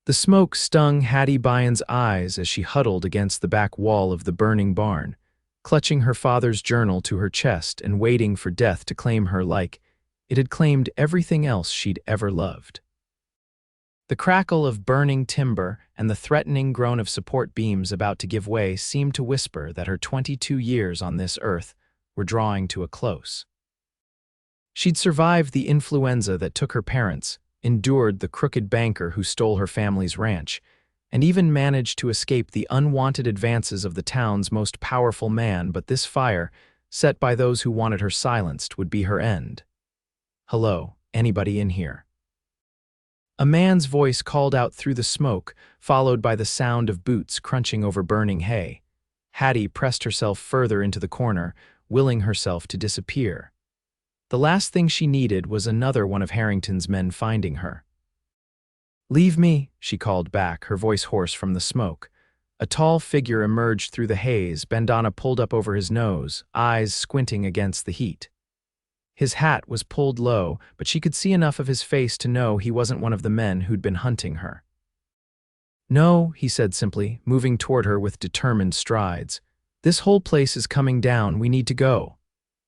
The smoke stung Hattie Byrne's eyes as she huddled against the back wall of the burning barn, clutching her father's journal to her chest and waiting for death to claim her like it had claimed everything else she'd ever loved. The crackle of burning timber and the threatening groan of support beams about to give way seemed to whisper that her 22 years on this earth were drawing to a close. She'd survived the influenza that took her parents, endured the crooked banker who stole her family's ranch, and even managed to escape the unwanted advances of the town's most powerful man, but this fire, set by those who wanted her silenced, would be her end. "Hello, anybody in here?" A man's voice called out through the smoke, followed by the sound of boots crunching over burning hay. Hattie pressed herself further into the corner, willing herself to disappear. The last thing she needed was another one of Harrington's men finding her. "Leave me," she called back, her voice hoarse from the smoke. A tall figure emerged through the haze, bandana pulled up over his nose, eyes squinting against the heat. His hat was pulled low, but she could see enough of his face to know he wasn't one of the men who'd been hunting her. "No," he said simply, moving toward her with determined strides. "This whole place is coming down. We need to go."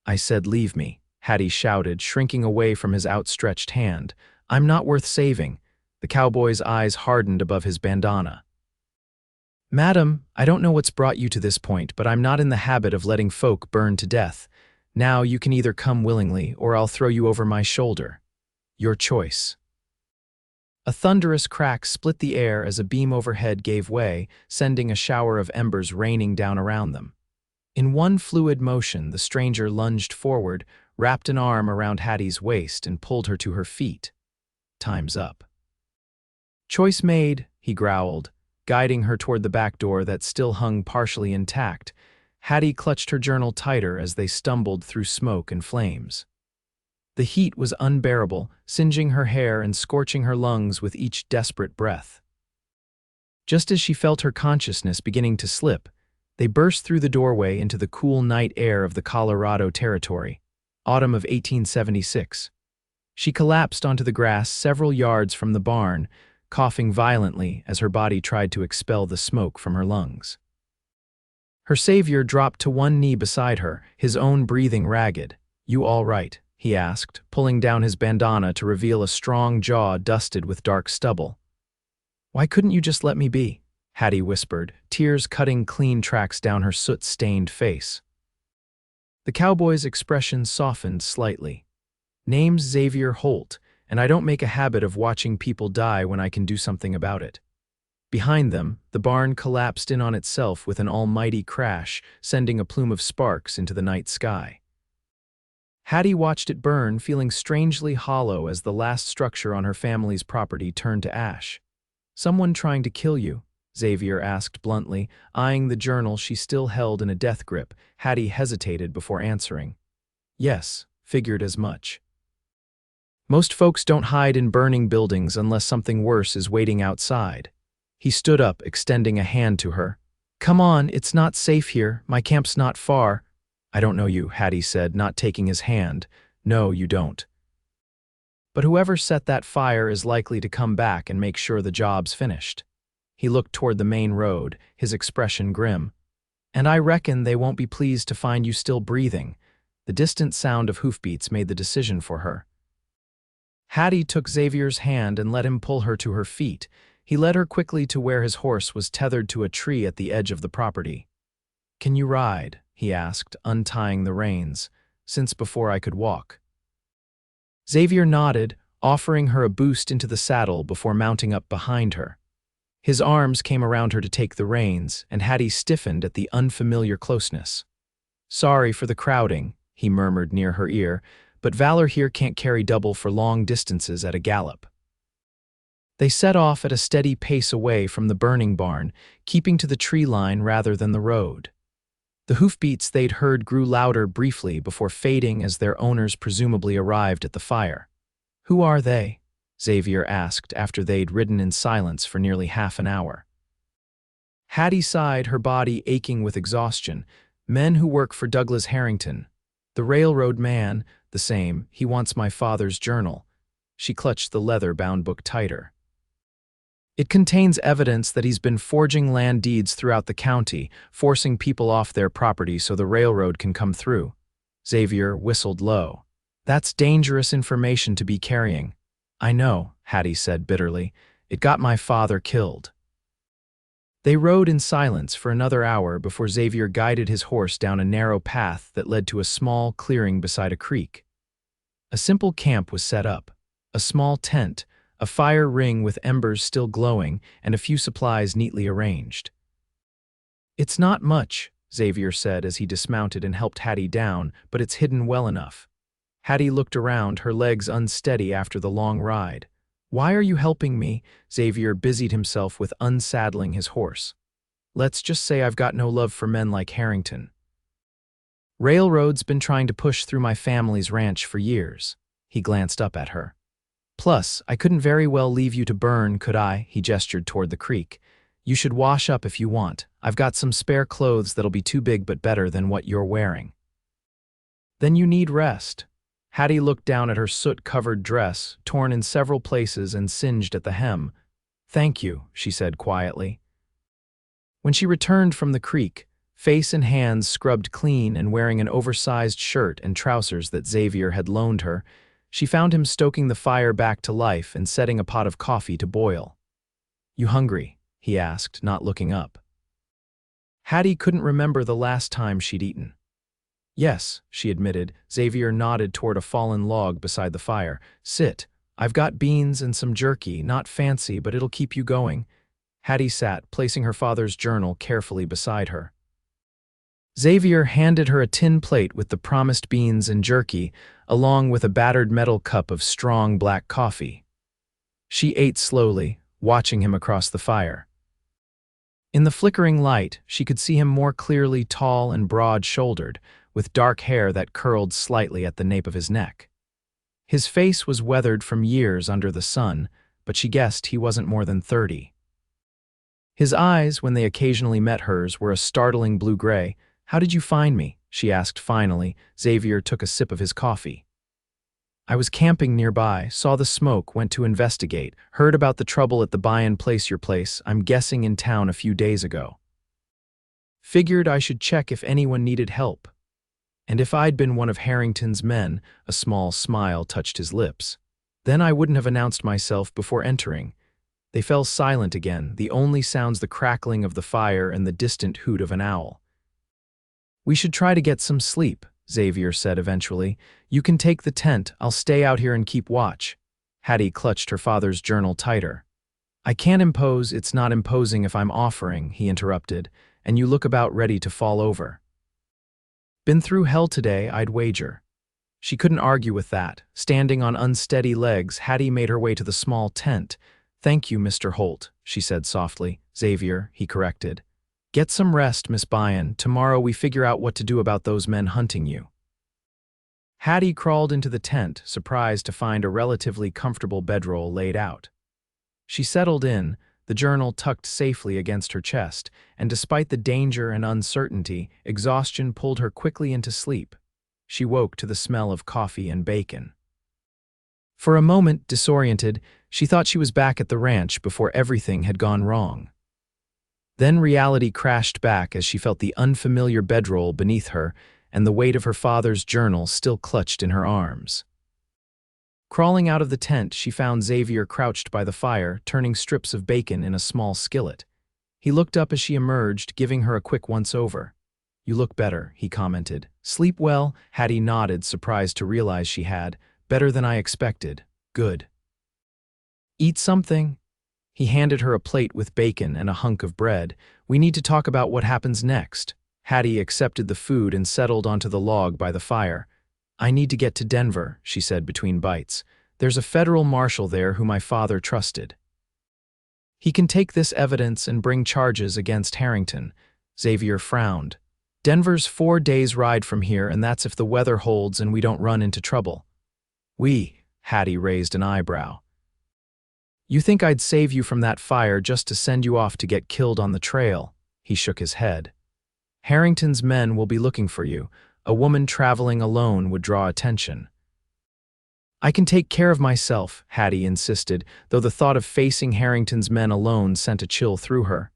"I said leave me," Hattie shouted, shrinking away from his outstretched hand. "I'm not worth saving." The cowboy's eyes hardened above his bandana. "Madam, I don't know what's brought you to this point, but I'm not in the habit of letting folk burn to death. Now you can either come willingly or I'll throw you over my shoulder. Your choice." A thunderous crack split the air as a beam overhead gave way, sending a shower of embers raining down around them. In one fluid motion, the stranger lunged forward, wrapped an arm around Hattie's waist, and pulled her to her feet. "Time's up." "Choice made," he growled, guiding her toward the back door that still hung partially intact. Hattie clutched her journal tighter as they stumbled through smoke and flames. The heat was unbearable, singeing her hair and scorching her lungs with each desperate breath. Just as she felt her consciousness beginning to slip, they burst through the doorway into the cool night air of the Colorado Territory, autumn of 1876. She collapsed onto the grass several yards from the barn, coughing violently as her body tried to expel the smoke from her lungs. Her savior dropped to one knee beside her, his own breathing ragged. "You all right?" he asked, pulling down his bandana to reveal a strong jaw dusted with dark stubble. "Why couldn't you just let me be?" Hattie whispered, tears cutting clean tracks down her soot-stained face. The cowboy's expression softened slightly. "Name's Xavier Holt, and I don't make a habit of watching people die when I can do something about it." Behind them, the barn collapsed in on itself with an almighty crash, sending a plume of sparks into the night sky. Hattie watched it burn, feeling strangely hollow as the last structure on her family's property turned to ash. "Someone trying to kill you?" Xavier asked bluntly, eyeing the journal she still held in a death grip. Hattie hesitated before answering. "Yes, figured as much. Most folks don't hide in burning buildings unless something worse is waiting outside." He stood up, extending a hand to her. "Come on, it's not safe here. My camp's not far." "I don't know you," Hattie said, not taking his hand. "No, you don't. But whoever set that fire is likely to come back and make sure the job's finished." He looked toward the main road, his expression grim. "And I reckon they won't be pleased to find you still breathing." The distant sound of hoofbeats made the decision for her. Hattie took Xavier's hand and let him pull her to her feet. He led her quickly to where his horse was tethered to a tree at the edge of the property. "Can you ride?" he asked, untying the reins. "Since before I could walk." Xavier nodded, offering her a boost into the saddle before mounting up behind her. His arms came around her to take the reins, and Hattie stiffened at the unfamiliar closeness. "Sorry for the crowding," he murmured near her ear, "but valor here can't carry double for long distances at a gallop." They set off at a steady pace away from the burning barn, keeping to the tree line rather than the road. The hoofbeats they'd heard grew louder briefly before fading as their owners presumably arrived at the fire. "Who are they?" Xavier asked after they'd ridden in silence for nearly half an hour. Hattie sighed, her body aching with exhaustion. "Men who work for Douglas Harrington. The railroad man, the same. He wants my father's journal." She clutched the leather-bound book tighter. It contains evidence that he's been forging land deeds throughout the county, forcing people off their property so the railroad can come through. Xavier whistled low. That's dangerous information to be carrying. I know, Hattie said bitterly. It got my father killed. They rode in silence for another hour before Xavier guided his horse down a narrow path that led to a small clearing beside a creek. A simple camp was set up. A small tent, a fire ring with embers still glowing, and a few supplies neatly arranged. It's not much, Xavier said as he dismounted and helped Hattie down, but it's hidden well enough. Hattie looked around, her legs unsteady after the long ride. Why are you helping me? Xavier busied himself with unsaddling his horse. Let's just say I've got no love for men like Harrington. Railroad's been trying to push through my family's ranch for years. He glanced up at her. Plus, I couldn't very well leave you to burn, could I? He gestured toward the creek. You should wash up if you want. I've got some spare clothes that'll be too big but better than what you're wearing. Then you need rest. Hattie looked down at her soot-covered dress, torn in several places and singed at the hem. Thank you, she said quietly. When she returned from the creek, face and hands scrubbed clean and wearing an oversized shirt and trousers that Xavier had loaned her, she found him stoking the fire back to life and setting a pot of coffee to boil. You hungry? He asked, not looking up. Hattie couldn't remember the last time she'd eaten. Yes, she admitted. Xavier nodded toward a fallen log beside the fire. Sit. I've got beans and some jerky, not fancy, but it'll keep you going. Hattie sat, placing her father's journal carefully beside her. Xavier handed her a tin plate with the promised beans and jerky, along with a battered metal cup of strong black coffee. She ate slowly, watching him across the fire. In the flickering light, she could see him more clearly, tall and broad-shouldered, with dark hair that curled slightly at the nape of his neck. His face was weathered from years under the sun, but she guessed he wasn't more than 30. His eyes, when they occasionally met hers, were a startling blue-gray. How did you find me? She asked finally. Xavier took a sip of his coffee. I was camping nearby, saw the smoke, went to investigate, heard about the trouble at the buy-in place your place, I'm guessing in town a few days ago. Figured I should check if anyone needed help. And if I'd been one of Harrington's men, a small smile touched his lips. Then I wouldn't have announced myself before entering. They fell silent again, the only sounds the crackling of the fire and the distant hoot of an owl. We should try to get some sleep, Xavier said eventually. You can take the tent, I'll stay out here and keep watch. Hattie clutched her father's journal tighter. I can't impose, it's not imposing if I'm offering, he interrupted, and you look about ready to fall over. Been through hell today, I'd wager. She couldn't argue with that. Standing on unsteady legs, Hattie made her way to the small tent. Thank you, Mr. Holt, she said softly. Xavier, he corrected. Get some rest, Miss Byrne. Tomorrow we figure out what to do about those men hunting you. Hattie crawled into the tent, surprised to find a relatively comfortable bedroll laid out. She settled in, the journal tucked safely against her chest, and despite the danger and uncertainty, exhaustion pulled her quickly into sleep. She woke to the smell of coffee and bacon. For a moment, disoriented, she thought she was back at the ranch before everything had gone wrong. Then reality crashed back as she felt the unfamiliar bedroll beneath her and the weight of her father's journal still clutched in her arms. Crawling out of the tent, she found Xavier crouched by the fire, turning strips of bacon in a small skillet. He looked up as she emerged, giving her a quick once-over. You look better, he commented. Sleep well? Hattie nodded, surprised to realize she had. Better than I expected. Good. Eat something? He handed her a plate with bacon and a hunk of bread. We need to talk about what happens next. Hattie accepted the food and settled onto the log by the fire. I need to get to Denver, she said between bites. There's a federal marshal there who my father trusted. He can take this evidence and bring charges against Harrington. Xavier frowned. Denver's 4 days' ride from here, and that's if the weather holds and we don't run into trouble. Hattie raised an eyebrow. You think I'd save you from that fire just to send you off to get killed on the trail? He shook his head. Harrington's men will be looking for you. A woman traveling alone would draw attention. I can take care of myself, Hattie insisted, though the thought of facing Harrington's men alone sent a chill through her.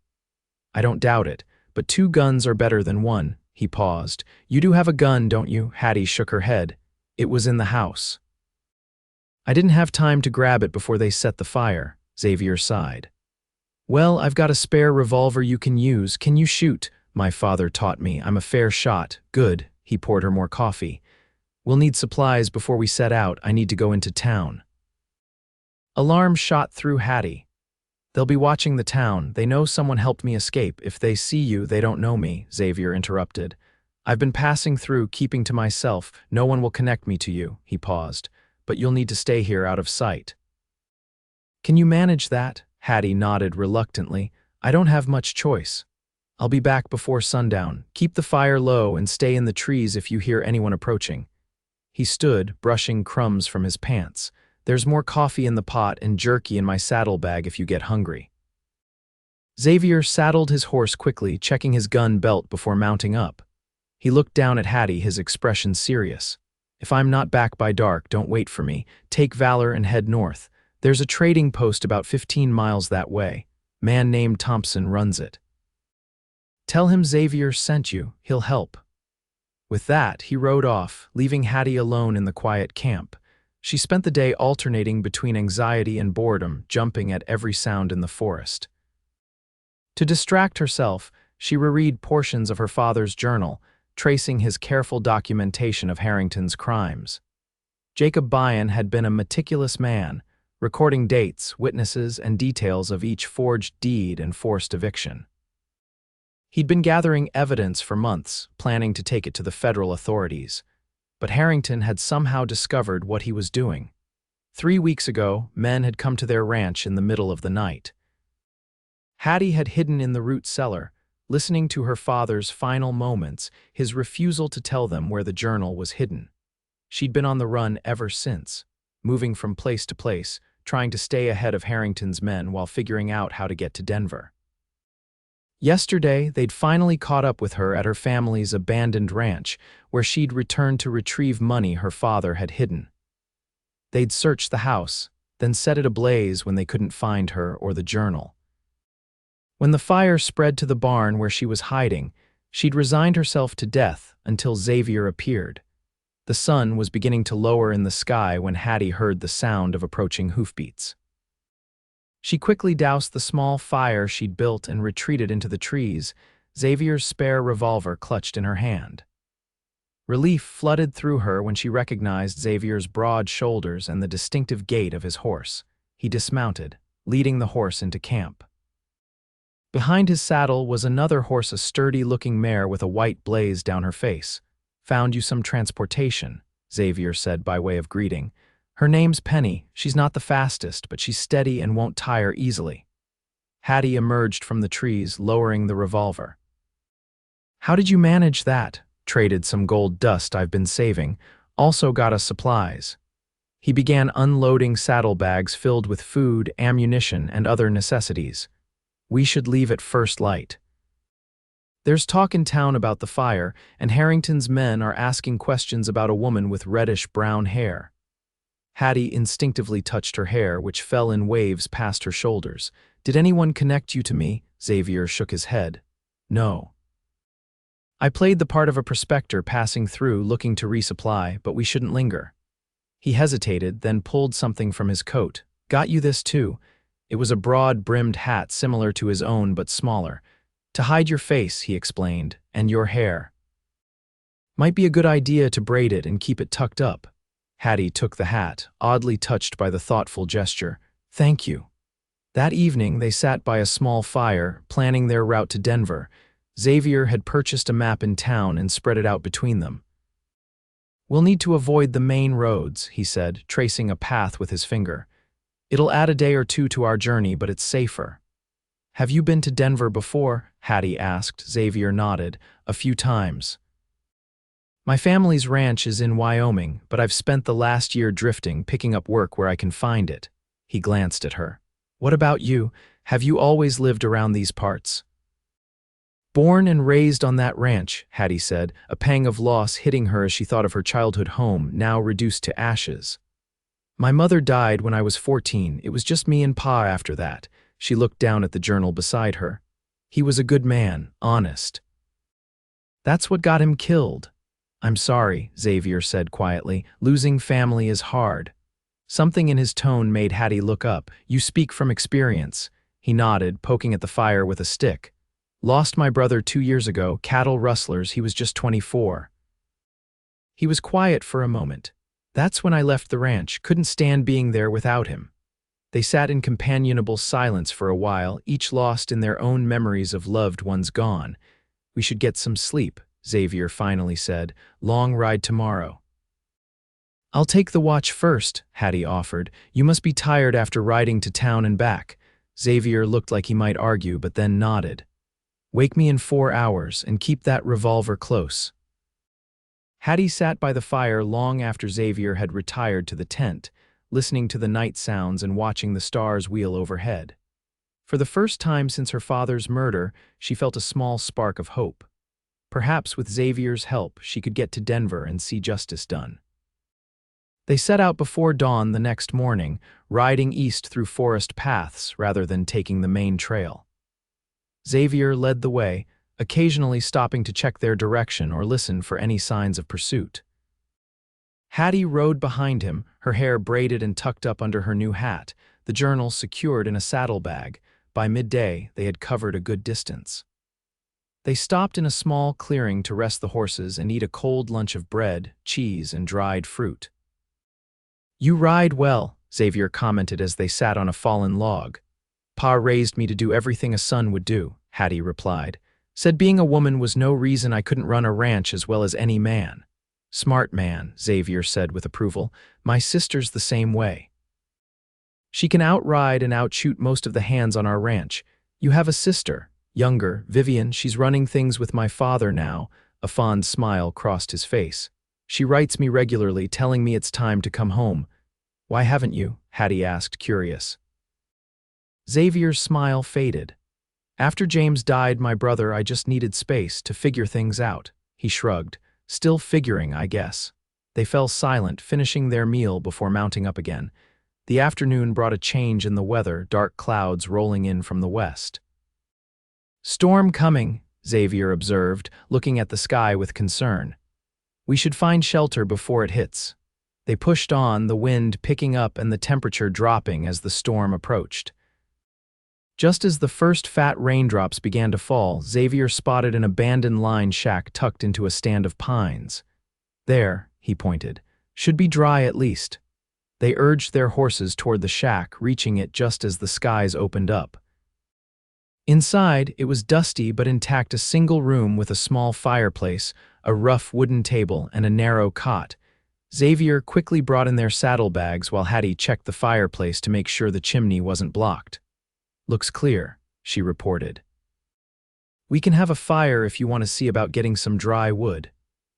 I don't doubt it, but 2 guns are better than 1, he paused. You do have a gun, don't you? Hattie shook her head. It was in the house. I didn't have time to grab it before they set the fire, Xavier sighed. Well, I've got a spare revolver you can use. Can you shoot? My father taught me. I'm a fair shot. Good. He poured her more coffee. We'll need supplies before we set out. I need to go into town. Alarm shot through Hattie. They'll be watching the town. They know someone helped me escape. If they see you, they don't know me, Xavier interrupted. I've been passing through, keeping to myself. No one will connect me to you, he paused. But you'll need to stay here out of sight. Can you manage that? Hattie nodded reluctantly. I don't have much choice. I'll be back before sundown. Keep the fire low and stay in the trees if you hear anyone approaching. He stood, brushing crumbs from his pants. There's more coffee in the pot and jerky in my saddlebag if you get hungry. Xavier saddled his horse quickly, checking his gun belt before mounting up. He looked down at Hattie, his expression serious. If I'm not back by dark, don't wait for me. Take Valor and head north. There's a trading post about 15 miles that way. Man named Thompson runs it. Tell him Xavier sent you. He'll help. With that, he rode off, leaving Hattie alone in the quiet camp. She spent the day alternating between anxiety and boredom, jumping at every sound in the forest. To distract herself, she reread portions of her father's journal, tracing his careful documentation of Harrington's crimes. Jacob Byrne had been a meticulous man, recording dates, witnesses, and details of each forged deed and forced eviction. He'd been gathering evidence for months, planning to take it to the federal authorities. But Harrington had somehow discovered what he was doing. 3 weeks ago, men had come to their ranch in the middle of the night. Hattie had hidden in the root cellar, listening to her father's final moments, his refusal to tell them where the journal was hidden. She'd been on the run ever since, moving from place to place, trying to stay ahead of Harrington's men while figuring out how to get to Denver. Yesterday, they'd finally caught up with her at her family's abandoned ranch, where she'd returned to retrieve money her father had hidden. They'd searched the house, then set it ablaze when they couldn't find her or the journal. When the fire spread to the barn where she was hiding, she'd resigned herself to death until Xavier appeared. The sun was beginning to lower in the sky when Hattie heard the sound of approaching hoofbeats. She quickly doused the small fire she'd built and retreated into the trees, Xavier's spare revolver clutched in her hand. Relief flooded through her when she recognized Xavier's broad shoulders and the distinctive gait of his horse. He dismounted, leading the horse into camp. Behind his saddle was another horse, a sturdy-looking mare with a white blaze down her face. Found you some transportation, Xavier said by way of greeting. Her name's Penny. She's not the fastest, but she's steady and won't tire easily. Hattie emerged from the trees, lowering the revolver. How did you manage that? Traded some gold dust I've been saving. Also got us supplies. He began unloading saddlebags filled with food, ammunition, and other necessities. We should leave at first light. There's talk in town about the fire, and Harrington's men are asking questions about a woman with reddish-brown hair. Hattie instinctively touched her hair, which fell in waves past her shoulders. Did anyone connect you to me? Xavier shook his head. No. I played the part of a prospector passing through, looking to resupply, but we shouldn't linger. He hesitated, then pulled something from his coat. Got you this too. It was a broad-brimmed hat similar to his own but smaller. To hide your face, he explained, and your hair. Might be a good idea to braid it and keep it tucked up. Hattie took the hat, oddly touched by the thoughtful gesture. Thank you. That evening, they sat by a small fire, planning their route to Denver. Xavier had purchased a map in town and spread it out between them. We'll need to avoid the main roads, he said, tracing a path with his finger. It'll add a day or two to our journey, but it's safer. Have you been to Denver before? Hattie asked. Xavier nodded. A few times. My family's ranch is in Wyoming, but I've spent the last year drifting, picking up work where I can find it. He glanced at her. What about you? Have you always lived around these parts? Born and raised on that ranch, Hattie said, a pang of loss hitting her as she thought of her childhood home, now reduced to ashes. My mother died when I was 14. It was just me and Pa after that. She looked down at the journal beside her. He was a good man, honest. That's what got him killed. I'm sorry, Xavier said quietly. Losing family is hard. Something in his tone made Hattie look up. You speak from experience. He nodded, poking at the fire with a stick. Lost my brother 2 years ago, cattle rustlers. He was just 24. He was quiet for a moment. That's when I left the ranch. Couldn't stand being there without him. They sat in companionable silence for a while, each lost in their own memories of loved ones gone. We should get some sleep, Xavier finally said. Long ride tomorrow. I'll take the watch first, Hattie offered. You must be tired after riding to town and back. Xavier looked like he might argue, but then nodded. Wake me in 4 hours and keep that revolver close. Hattie sat by the fire long after Xavier had retired to the tent, listening to the night sounds and watching the stars wheel overhead. For the first time since her father's murder, she felt a small spark of hope. Perhaps with Xavier's help, she could get to Denver and see justice done. They set out before dawn the next morning, riding east through forest paths rather than taking the main trail. Xavier led the way, occasionally stopping to check their direction or listen for any signs of pursuit. Hattie rode behind him, her hair braided and tucked up under her new hat, the journal secured in a saddlebag. By midday, they had covered a good distance. They stopped in a small clearing to rest the horses and eat a cold lunch of bread, cheese, and dried fruit. You ride well, Xavier commented as they sat on a fallen log. Pa raised me to do everything a son would do, Hattie replied. Said being a woman was no reason I couldn't run a ranch as well as any man. Smart man, Xavier said with approval. My sister's the same way. She can outride and outshoot most of the hands on our ranch. You have a sister, younger, Vivian. She's running things with my father now. A fond smile crossed his face. She writes me regularly, telling me it's time to come home. Why haven't you? Hattie asked, curious. Xavier's smile faded. After James died, my brother, I just needed space to figure things out. He shrugged. Still figuring, I guess. They fell silent, finishing their meal before mounting up again. The afternoon brought a change in the weather, dark clouds rolling in from the west. Storm coming, Xavier observed, looking at the sky with concern. We should find shelter before it hits. They pushed on, the wind picking up and the temperature dropping as the storm approached. Just as the first fat raindrops began to fall, Xavier spotted an abandoned line shack tucked into a stand of pines. There, he pointed, should be dry at least. They urged their horses toward the shack, reaching it just as the skies opened up. Inside, it was dusty but intact, a single room with a small fireplace, a rough wooden table, and a narrow cot. Xavier quickly brought in their saddlebags while Hattie checked the fireplace to make sure the chimney wasn't blocked. Looks clear, she reported. We can have a fire if you want to see about getting some dry wood.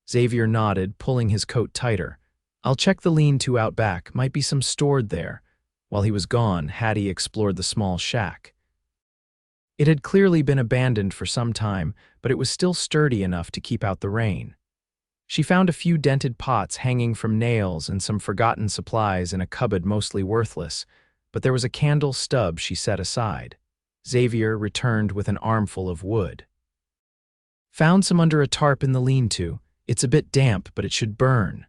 Xavier nodded, pulling his coat tighter. I'll check the lean-to out back, might be some stored there. While he was gone, Hattie explored the small shack. It had clearly been abandoned for some time, but it was still sturdy enough to keep out the rain. She found a few dented pots hanging from nails and some forgotten supplies in a cupboard mostly worthless, but there was a candle stub she set aside. Xavier returned with an armful of wood. Found some under a tarp in the lean-to. It's a bit damp, but it should burn.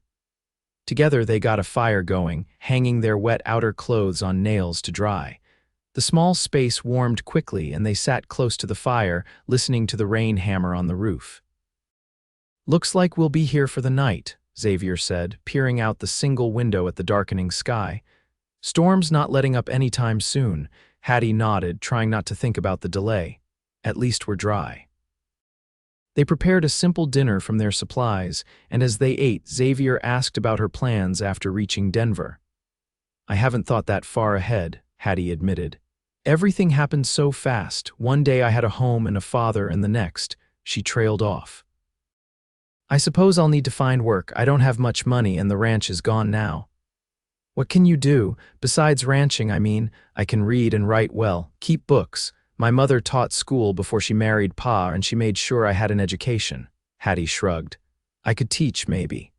Together they got a fire going, hanging their wet outer clothes on nails to dry. The small space warmed quickly and they sat close to the fire, listening to the rain hammer on the roof. Looks like we'll be here for the night, Xavier said, peering out the single window at the darkening sky. Storm's not letting up anytime soon. Hattie nodded, trying not to think about the delay. At least we're dry. They prepared a simple dinner from their supplies, and as they ate, Xavier asked about her plans after reaching Denver. I haven't thought that far ahead, Hattie admitted. Everything happened so fast. One day I had a home and a father, and the next, she trailed off. I suppose I'll need to find work. I don't have much money and the ranch is gone now. What can you do? Besides ranching, I can read and write well, keep books. My mother taught school before she married Pa, and she made sure I had an education. Hattie shrugged. I could teach, maybe.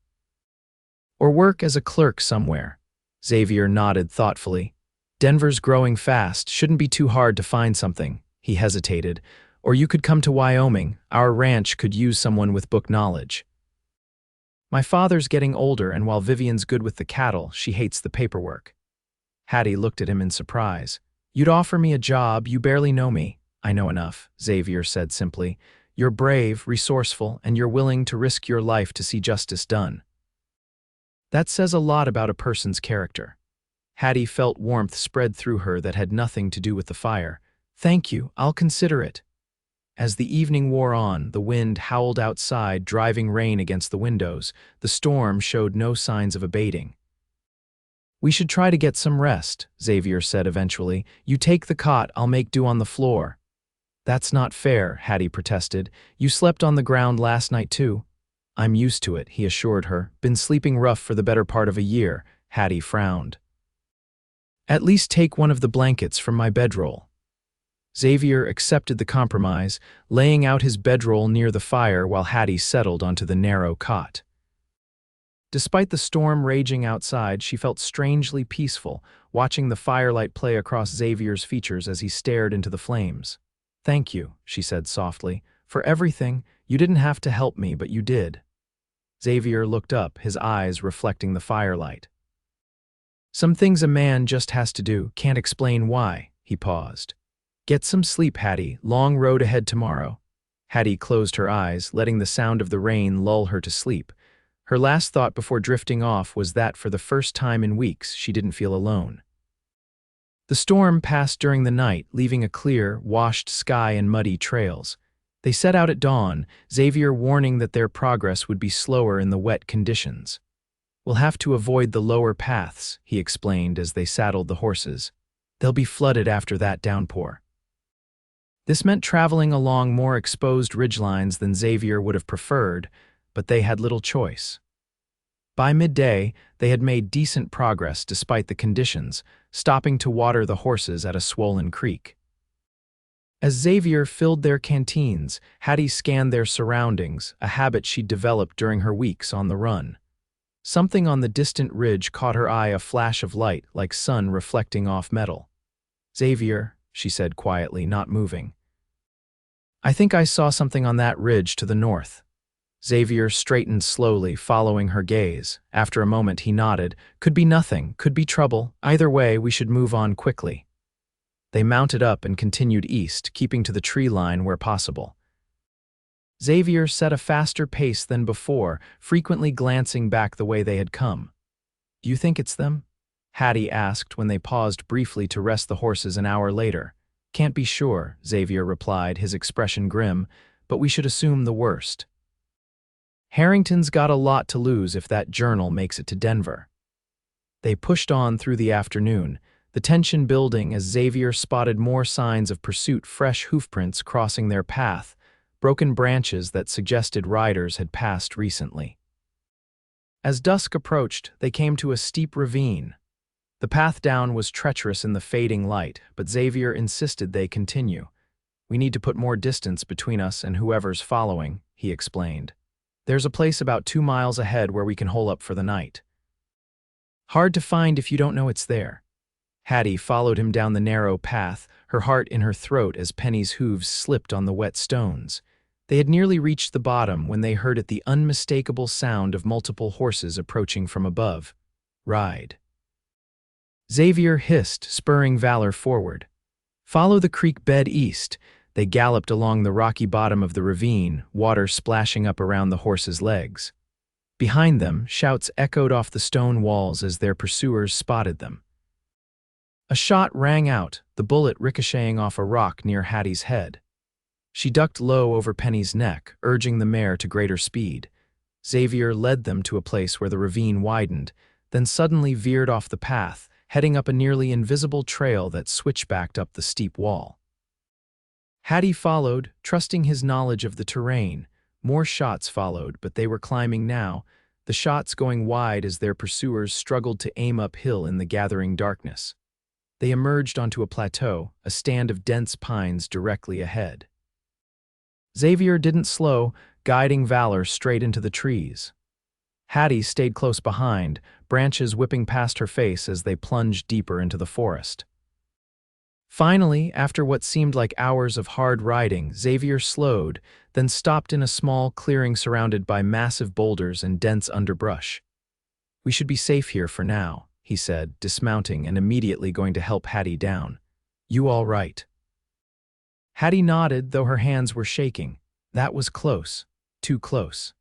Or work as a clerk somewhere. Xavier nodded thoughtfully. Denver's growing fast, shouldn't be too hard to find something. He hesitated. Or you could come to Wyoming. Our ranch could use someone with book knowledge. My father's getting older, and while Vivian's good with the cattle, she hates the paperwork. Hattie looked at him in surprise. You'd offer me a job, you barely know me. I know enough, Xavier said simply. You're brave, resourceful, and you're willing to risk your life to see justice done. That says a lot about a person's character. Hattie felt warmth spread through her that had nothing to do with the fire. Thank you, I'll consider it. As the evening wore on, the wind howled outside, driving rain against the windows. The storm showed no signs of abating. We should try to get some rest, Xavier said eventually. You take the cot, I'll make do on the floor. That's not fair, Hattie protested. You slept on the ground last night too. I'm used to it, he assured her. Been sleeping rough for the better part of a year. Hattie frowned. At least take one of the blankets from my bedroll. Xavier accepted the compromise, laying out his bedroll near the fire while Hattie settled onto the narrow cot. Despite the storm raging outside, she felt strangely peaceful, watching the firelight play across Xavier's features as he stared into the flames. Thank you, she said softly, for everything. You didn't have to help me, but you did. Xavier looked up, his eyes reflecting the firelight. Some things a man just has to do, can't explain why, he paused. Get some sleep, Hattie. Long road ahead tomorrow. Hattie closed her eyes, letting the sound of the rain lull her to sleep. Her last thought before drifting off was that for the first time in weeks, she didn't feel alone. The storm passed during the night, leaving a clear, washed sky and muddy trails. They set out at dawn, Xavier warning that their progress would be slower in the wet conditions. We'll have to avoid the lower paths, he explained as they saddled the horses. They'll be flooded after that downpour. This meant traveling along more exposed ridgelines than Xavier would have preferred, but they had little choice. By midday, they had made decent progress despite the conditions, stopping to water the horses at a swollen creek. As Xavier filled their canteens, Hattie scanned their surroundings, a habit she'd developed during her weeks on the run. Something on the distant ridge caught her eye, a flash of light like sun reflecting off metal. Xavier, she said quietly, not moving. I think I saw something on that ridge to the north. Xavier straightened slowly, following her gaze. After a moment, he nodded. Could be nothing, could be trouble. Either way, we should move on quickly. They mounted up and continued east, keeping to the tree line where possible. Xavier set a faster pace than before, frequently glancing back the way they had come. Do you think it's them? Hattie asked when they paused briefly to rest the horses an hour later. Can't be sure, Xavier replied, his expression grim, but we should assume the worst. Harrington's got a lot to lose if that journal makes it to Denver. They pushed on through the afternoon, the tension building as Xavier spotted more signs of pursuit, fresh hoofprints crossing their path, broken branches that suggested riders had passed recently. As dusk approached, they came to a steep ravine. The path down was treacherous in the fading light, but Xavier insisted they continue. We need to put more distance between us and whoever's following, he explained. There's a place about 2 miles ahead where we can hole up for the night. Hard to find if you don't know it's there. Hattie followed him down the narrow path, her heart in her throat as Penny's hooves slipped on the wet stones. They had nearly reached the bottom when they heard the unmistakable sound of multiple horses approaching from above. Ride. Xavier hissed, spurring Valor forward. Follow the creek bed east. They galloped along the rocky bottom of the ravine, water splashing up around the horses' legs. Behind them, shouts echoed off the stone walls as their pursuers spotted them. A shot rang out, the bullet ricocheting off a rock near Hattie's head. She ducked low over Penny's neck, urging the mare to greater speed. Xavier led them to a place where the ravine widened, then suddenly veered off the path, heading up a nearly invisible trail that switchbacked up the steep wall. Hattie followed, trusting his knowledge of the terrain. More shots followed, but they were climbing now, the shots going wide as their pursuers struggled to aim uphill in the gathering darkness. They emerged onto a plateau, a stand of dense pines directly ahead. Xavier didn't slow, guiding Valor straight into the trees. Hattie stayed close behind, branches whipping past her face as they plunged deeper into the forest. Finally, after what seemed like hours of hard riding, Xavier slowed, then stopped in a small clearing surrounded by massive boulders and dense underbrush. "We should be safe here for now," he said, dismounting and immediately going to help Hattie down. "You all right?" Hattie nodded, though her hands were shaking. That was close. Too close.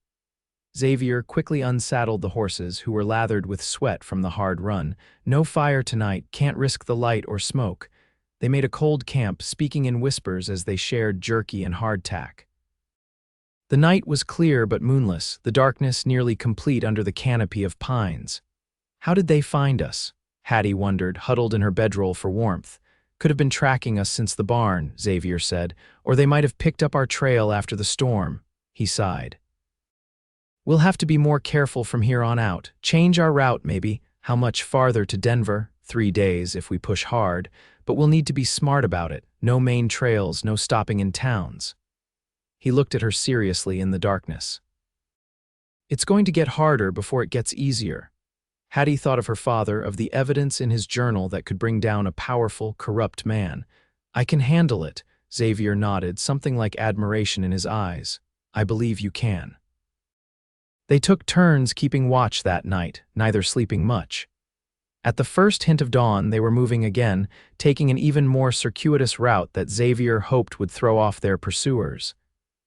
Xavier quickly unsaddled the horses, who were lathered with sweat from the hard run. "No fire tonight, can't risk the light or smoke." They made a cold camp, speaking in whispers as they shared jerky and hardtack. The night was clear but moonless, the darkness nearly complete under the canopy of pines. "How did they find us?" Hattie wondered, huddled in her bedroll for warmth. "Could have been tracking us since the barn," Xavier said, "or they might have picked up our trail after the storm." He sighed. "We'll have to be more careful from here on out. Change our route, maybe. How much farther to Denver? 3 days if we push hard. But we'll need to be smart about it. No main trails, no stopping in towns." He looked at her seriously in the darkness. "It's going to get harder before it gets easier." Hattie thought of her father, of the evidence in his journal that could bring down a powerful, corrupt man. "I can handle it," Xavier nodded, something like admiration in his eyes. "I believe you can." They took turns keeping watch that night, neither sleeping much. At the first hint of dawn, they were moving again, taking an even more circuitous route that Xavier hoped would throw off their pursuers.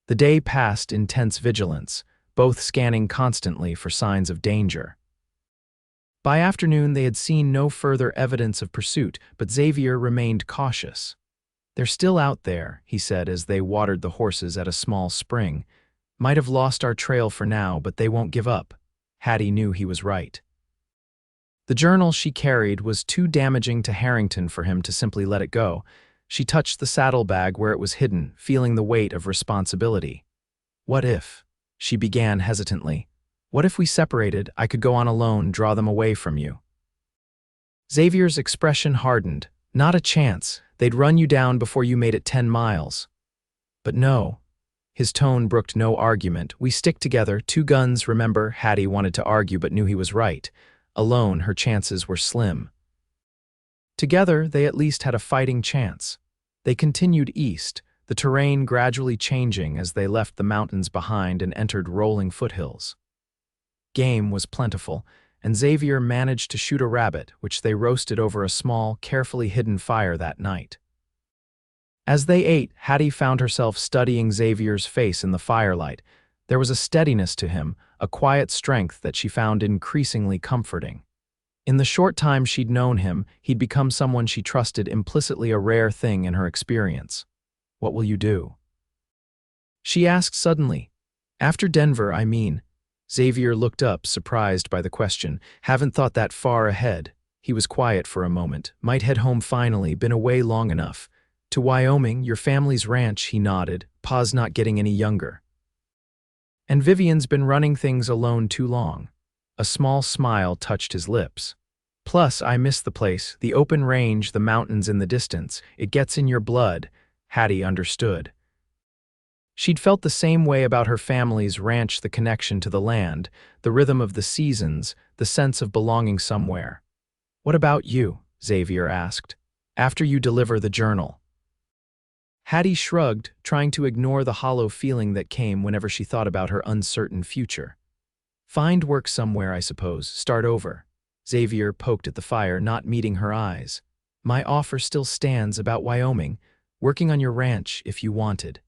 The day passed in tense vigilance, both scanning constantly for signs of danger. By afternoon, they had seen no further evidence of pursuit, but Xavier remained cautious. "They're still out there," he said as they watered the horses at a small spring. "Might have lost our trail for now, but they won't give up." Hattie knew he was right. The journal she carried was too damaging to Harrington for him to simply let it go. She touched the saddlebag where it was hidden, feeling the weight of responsibility. "What if?" she began hesitantly. "What if we separated? I could go on alone, draw them away from you." Xavier's expression hardened. "Not a chance. They'd run you down before you made it 10 miles. "But no." His tone brooked no argument. "We stick together, 2 guns, remember." Hattie wanted to argue but knew he was right. Alone, her chances were slim. Together, they at least had a fighting chance. They continued east, the terrain gradually changing as they left the mountains behind and entered rolling foothills. Game was plentiful, and Xavier managed to shoot a rabbit, which they roasted over a small, carefully hidden fire that night. As they ate, Hattie found herself studying Xavier's face in the firelight. There was a steadiness to him, a quiet strength that she found increasingly comforting. In the short time she'd known him, he'd become someone she trusted, implicitly a rare thing in her experience. "What will you do?" she asked suddenly. "After Denver, I mean." Xavier looked up, surprised by the question. "Haven't thought that far ahead." He was quiet for a moment. "Might head home finally, been away long enough." "To Wyoming, your family's ranch," he nodded, Pa's not getting any younger. "And Vivian's been running things alone too long." A small smile touched his lips. "Plus, I miss the place, the open range, the mountains in the distance. It gets in your blood." Hattie understood. She'd felt the same way about her family's ranch, the connection to the land, the rhythm of the seasons, the sense of belonging somewhere. "What about you?" Xavier asked. "After you deliver the journal." Hattie shrugged, trying to ignore the hollow feeling that came whenever she thought about her uncertain future. "Find work somewhere, I suppose. Start over." Xavier poked at the fire, not meeting her eyes. "My offer still stands about Wyoming, working on your ranch if you wanted."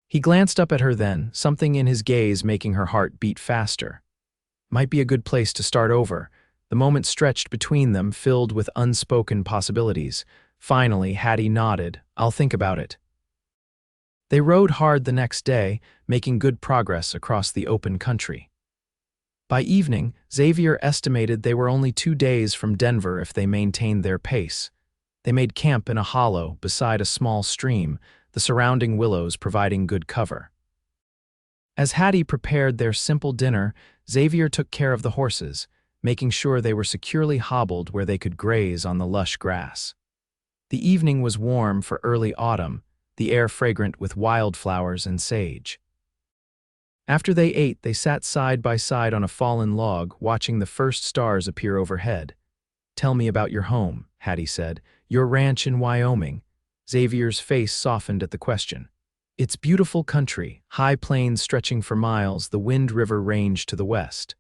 He glanced up at her then, something in his gaze making her heart beat faster. Might be a good place to start over. The moment stretched between them, filled with unspoken possibilities. Finally, Hattie nodded. "I'll think about it." They rode hard the next day, making good progress across the open country. By evening, Xavier estimated they were only 2 days from Denver if they maintained their pace. They made camp in a hollow beside a small stream, the surrounding willows providing good cover. As Hattie prepared their simple dinner, Xavier took care of the horses, making sure they were securely hobbled where they could graze on the lush grass. The evening was warm for early autumn, the air fragrant with wildflowers and sage. After they ate, they sat side by side on a fallen log, watching the first stars appear overhead. "Tell me about your home," Hattie said. "Your ranch in Wyoming." Xavier's face softened at the question. "It's beautiful country, high plains stretching for miles, the Wind River Range to the west.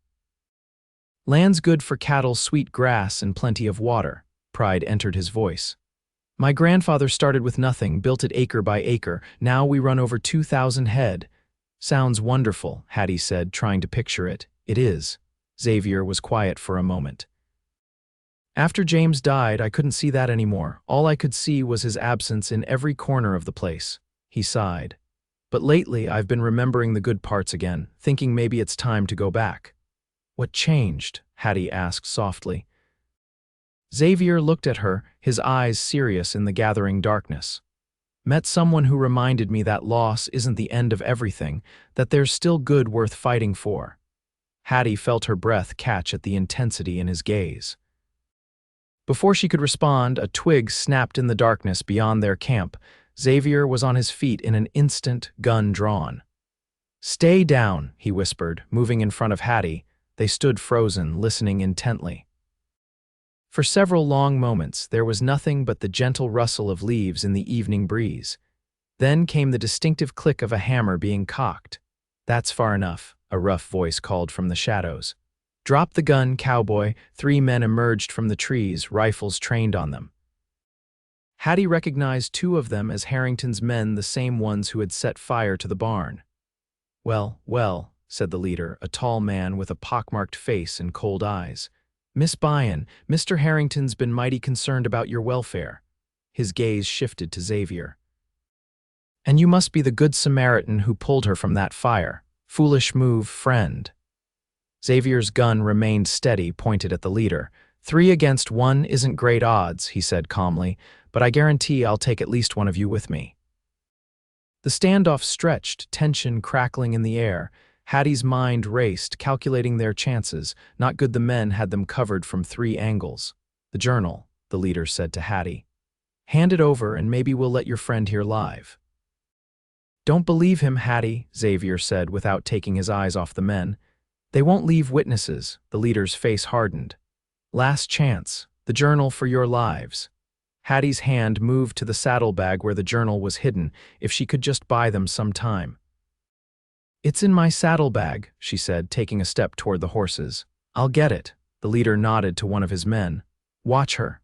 Land's good for cattle, sweet grass, and plenty of water." Pride entered his voice. "My grandfather started with nothing, built it acre by acre. Now we run over 2,000 head. Sounds wonderful," Hattie said, trying to picture it. "It is." Xavier was quiet for a moment. "After James died, I couldn't see that anymore. All I could see was his absence in every corner of the place." He sighed. "But lately, I've been remembering the good parts again, thinking maybe it's time to go back." "What changed?" Hattie asked softly. Xavier looked at her, his eyes serious in the gathering darkness. "Met someone who reminded me that loss isn't the end of everything, that there's still good worth fighting for." Hattie felt her breath catch at the intensity in his gaze. Before she could respond, a twig snapped in the darkness beyond their camp. Xavier was on his feet in an instant, gun drawn. "Stay down," he whispered, moving in front of Hattie. They stood frozen, listening intently. For several long moments, there was nothing but the gentle rustle of leaves in the evening breeze. Then came the distinctive click of a hammer being cocked. "That's far enough," a rough voice called from the shadows. "Drop the gun, Cowboy." 3 men emerged from the trees, rifles trained on them. Hattie recognized 2 of them as Harrington's men, the same ones who had set fire to the barn. "Well, well," said the leader, a tall man with a pockmarked face and cold eyes. "Miss Byrne, Mr. Harrington's been mighty concerned about your welfare." His gaze shifted to Xavier. "And you must be the good Samaritan who pulled her from that fire. Foolish move, friend." Xavier's gun remained steady, pointed at the leader. 3 against 1 isn't great odds," he said calmly, "but I guarantee I'll take at least one of you with me." The standoff stretched, tension crackling in the air. Hattie's mind raced, calculating their chances. Not good the men had them covered from 3 angles. "The journal," the leader said to Hattie. "Hand it over and maybe we'll let your friend hear live." "Don't believe him, Hattie," Xavier said without taking his eyes off the men. "They won't leave witnesses." The leader's face hardened. "Last chance, the journal for your lives." Hattie's hand moved to the saddlebag where the journal was hidden, if she could just buy them some time. "It's in my saddlebag," she said, taking a step toward the horses. "I'll get it." The leader nodded to one of his men. "Watch her."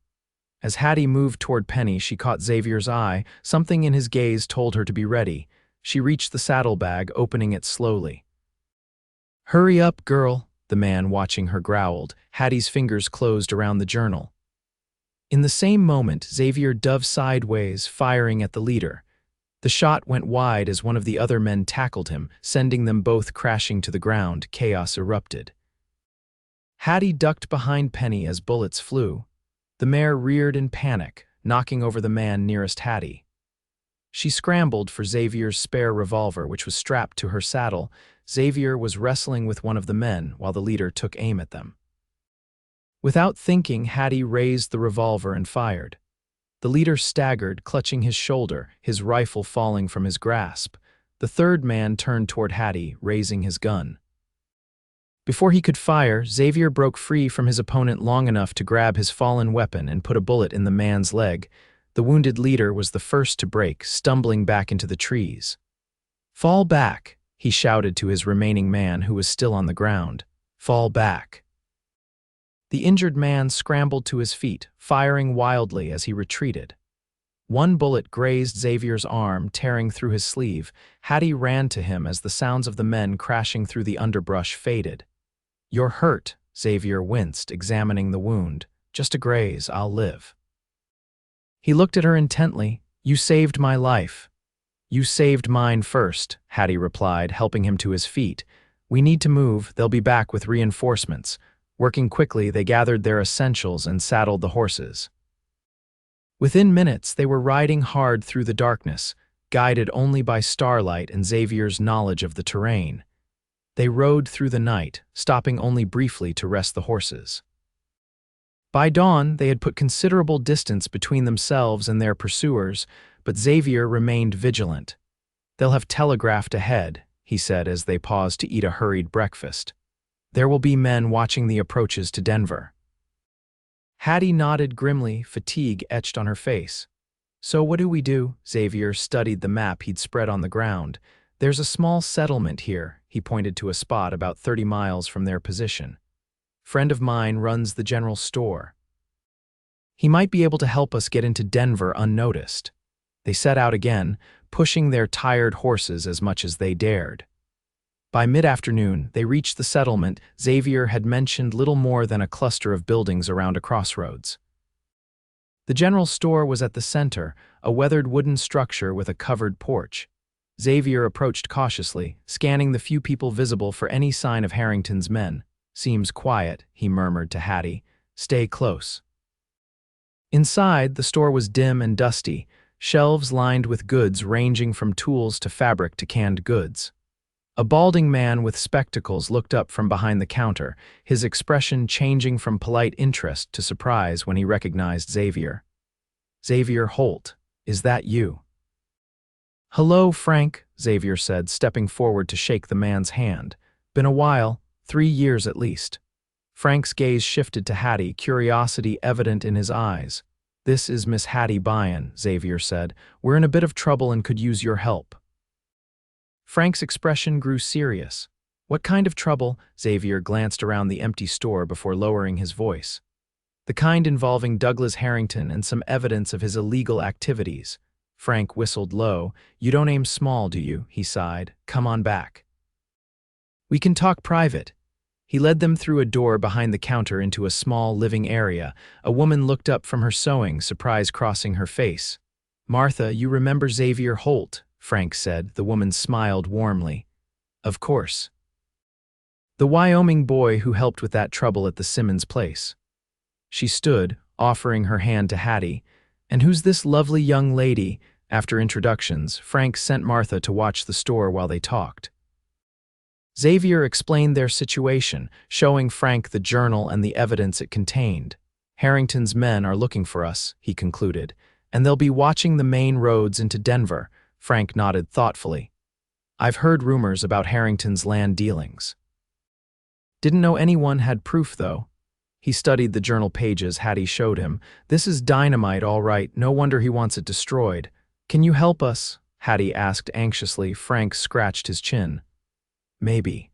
As Hattie moved toward Penny, she caught Xavier's eye. Something in his gaze told her to be ready. She reached the saddlebag, opening it slowly. "Hurry up, girl," the man watching her growled. Hattie's fingers closed around the journal. In the same moment, Xavier dove sideways, firing at the leader. The shot went wide as one of the other men tackled him, sending them both crashing to the ground. Chaos erupted. Hattie ducked behind Penny as bullets flew. The mare reared in panic, knocking over the man nearest Hattie. She scrambled for Xavier's spare revolver, which was strapped to her saddle. Xavier was wrestling with one of the men while the leader took aim at them. Without thinking, Hattie raised the revolver and fired. The leader staggered, clutching his shoulder, his rifle falling from his grasp. The 3rd man turned toward Hattie, raising his gun. Before he could fire, Xavier broke free from his opponent long enough to grab his fallen weapon and put a bullet in the man's leg. The wounded leader was the first to break, stumbling back into the trees. "Fall back," he shouted to his remaining man who was still on the ground. "Fall back." The injured man scrambled to his feet, firing wildly as he retreated. One bullet grazed Xavier's arm, tearing through his sleeve. Hattie ran to him as the sounds of the men crashing through the underbrush faded. "You're hurt," Xavier winced, examining the wound. "Just a graze, I'll live." He looked at her intently. "You saved my life." "You saved mine first," Hattie replied, helping him to his feet. "We need to move, they'll be back with reinforcements." Working quickly, they gathered their essentials and saddled the horses. Within minutes, they were riding hard through the darkness, guided only by starlight and Xavier's knowledge of the terrain. They rode through the night, stopping only briefly to rest the horses. By dawn, they had put considerable distance between themselves and their pursuers, but Xavier remained vigilant. "They'll have telegraphed ahead," he said as they paused to eat a hurried breakfast. There will be men watching the approaches to Denver. Hattie nodded grimly, fatigue etched on her face. So what do we do? Xavier studied the map he'd spread on the ground. There's a small settlement here, he pointed to a spot about 30 miles from their position. Friend of mine runs the general store. He might be able to help us get into Denver unnoticed. They set out again, pushing their tired horses as much as they dared. By mid-afternoon, they reached the settlement Xavier had mentioned, little more than a cluster of buildings around a crossroads. The general store was at the center, a weathered wooden structure with a covered porch. Xavier approached cautiously, scanning the few people visible for any sign of Harrington's men. Seems quiet, he murmured to Hattie. Stay close. Inside, the store was dim and dusty, shelves lined with goods ranging from tools to fabric to canned goods. A balding man with spectacles looked up from behind the counter, his expression changing from polite interest to surprise when he recognized Xavier. Xavier Holt, is that you? Hello, Frank, Xavier said, stepping forward to shake the man's hand. Been a while, 3 years at least. Frank's gaze shifted to Hattie, curiosity evident in his eyes. This is Miss Hattie Byrne, Xavier said. We're in a bit of trouble and could use your help. Frank's expression grew serious. What kind of trouble? Xavier glanced around the empty store before lowering his voice. The kind involving Douglas Harrington and some evidence of his illegal activities. Frank whistled low. You don't aim small, do you? He sighed. Come on back. We can talk private. He led them through a door behind the counter into a small living area. A woman looked up from her sewing, surprise crossing her face. Martha, you remember Xavier Holt? Frank said. The woman smiled warmly. Of course. The Wyoming boy who helped with that trouble at the Simmons place. She stood, offering her hand to Hattie. And who's this lovely young lady? After introductions, Frank sent Martha to watch the store while they talked. Xavier explained their situation, showing Frank the journal and the evidence it contained. Harrington's men are looking for us, he concluded, and they'll be watching the main roads into Denver. Frank nodded thoughtfully. I've heard rumors about Harrington's land dealings. Didn't know anyone had proof, though. He studied the journal pages Hattie showed him. This is dynamite, all right. No wonder he wants it destroyed. Can you help us? Hattie asked anxiously. Frank scratched his chin. Maybe.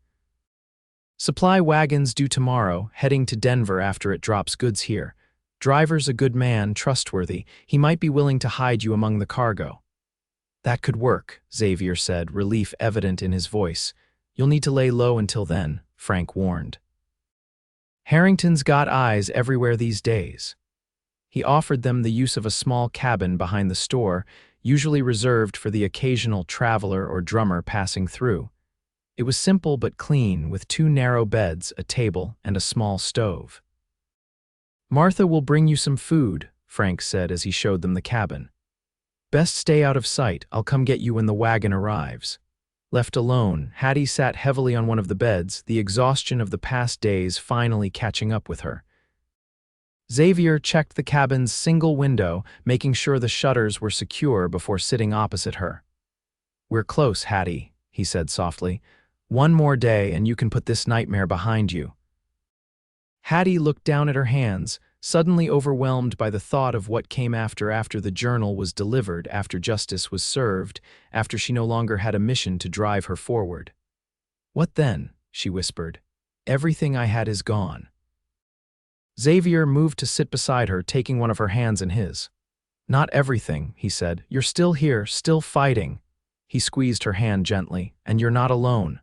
Supply wagons due tomorrow, heading to Denver after it drops goods here. Driver's a good man, trustworthy. He might be willing to hide you among the cargo. That could work, Xavier said, relief evident in his voice. You'll need to lay low until then, Frank warned. Harrington's got eyes everywhere these days. He offered them the use of a small cabin behind the store, usually reserved for the occasional traveler or drummer passing through. It was simple but clean, with 2 narrow beds, a table, and a small stove. Martha will bring you some food, Frank said as he showed them the cabin. Best stay out of sight. I'll come get you when the wagon arrives. Left alone, Hattie sat heavily on one of the beds, the exhaustion of the past days finally catching up with her. Xavier checked the cabin's single window, making sure the shutters were secure before sitting opposite her. We're close, Hattie, he said softly. One more day and you can put this nightmare behind you. Hattie looked down at her hands, suddenly overwhelmed by the thought of what came after the journal was delivered, after justice was served, after she no longer had a mission to drive her forward. What then? She whispered. Everything I had is gone. Xavier moved to sit beside her, taking one of her hands in his. Not everything, he said. You're still here, still fighting. He squeezed her hand gently. And you're not alone.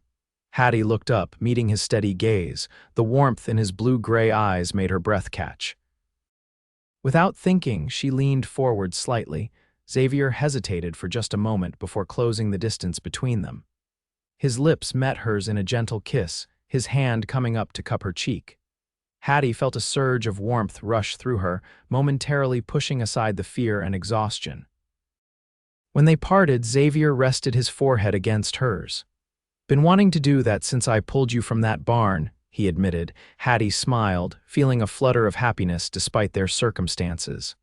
Hattie looked up, meeting his steady gaze. The warmth in his blue-gray eyes made her breath catch. Without thinking, she leaned forward slightly. Xavier hesitated for just a moment before closing the distance between them. His lips met hers in a gentle kiss, his hand coming up to cup her cheek. Hattie felt a surge of warmth rush through her, momentarily pushing aside the fear and exhaustion. When they parted, Xavier rested his forehead against hers. Been wanting to do that since I pulled you from that barn, he admitted. Hattie smiled, feeling a flutter of happiness despite their circumstances.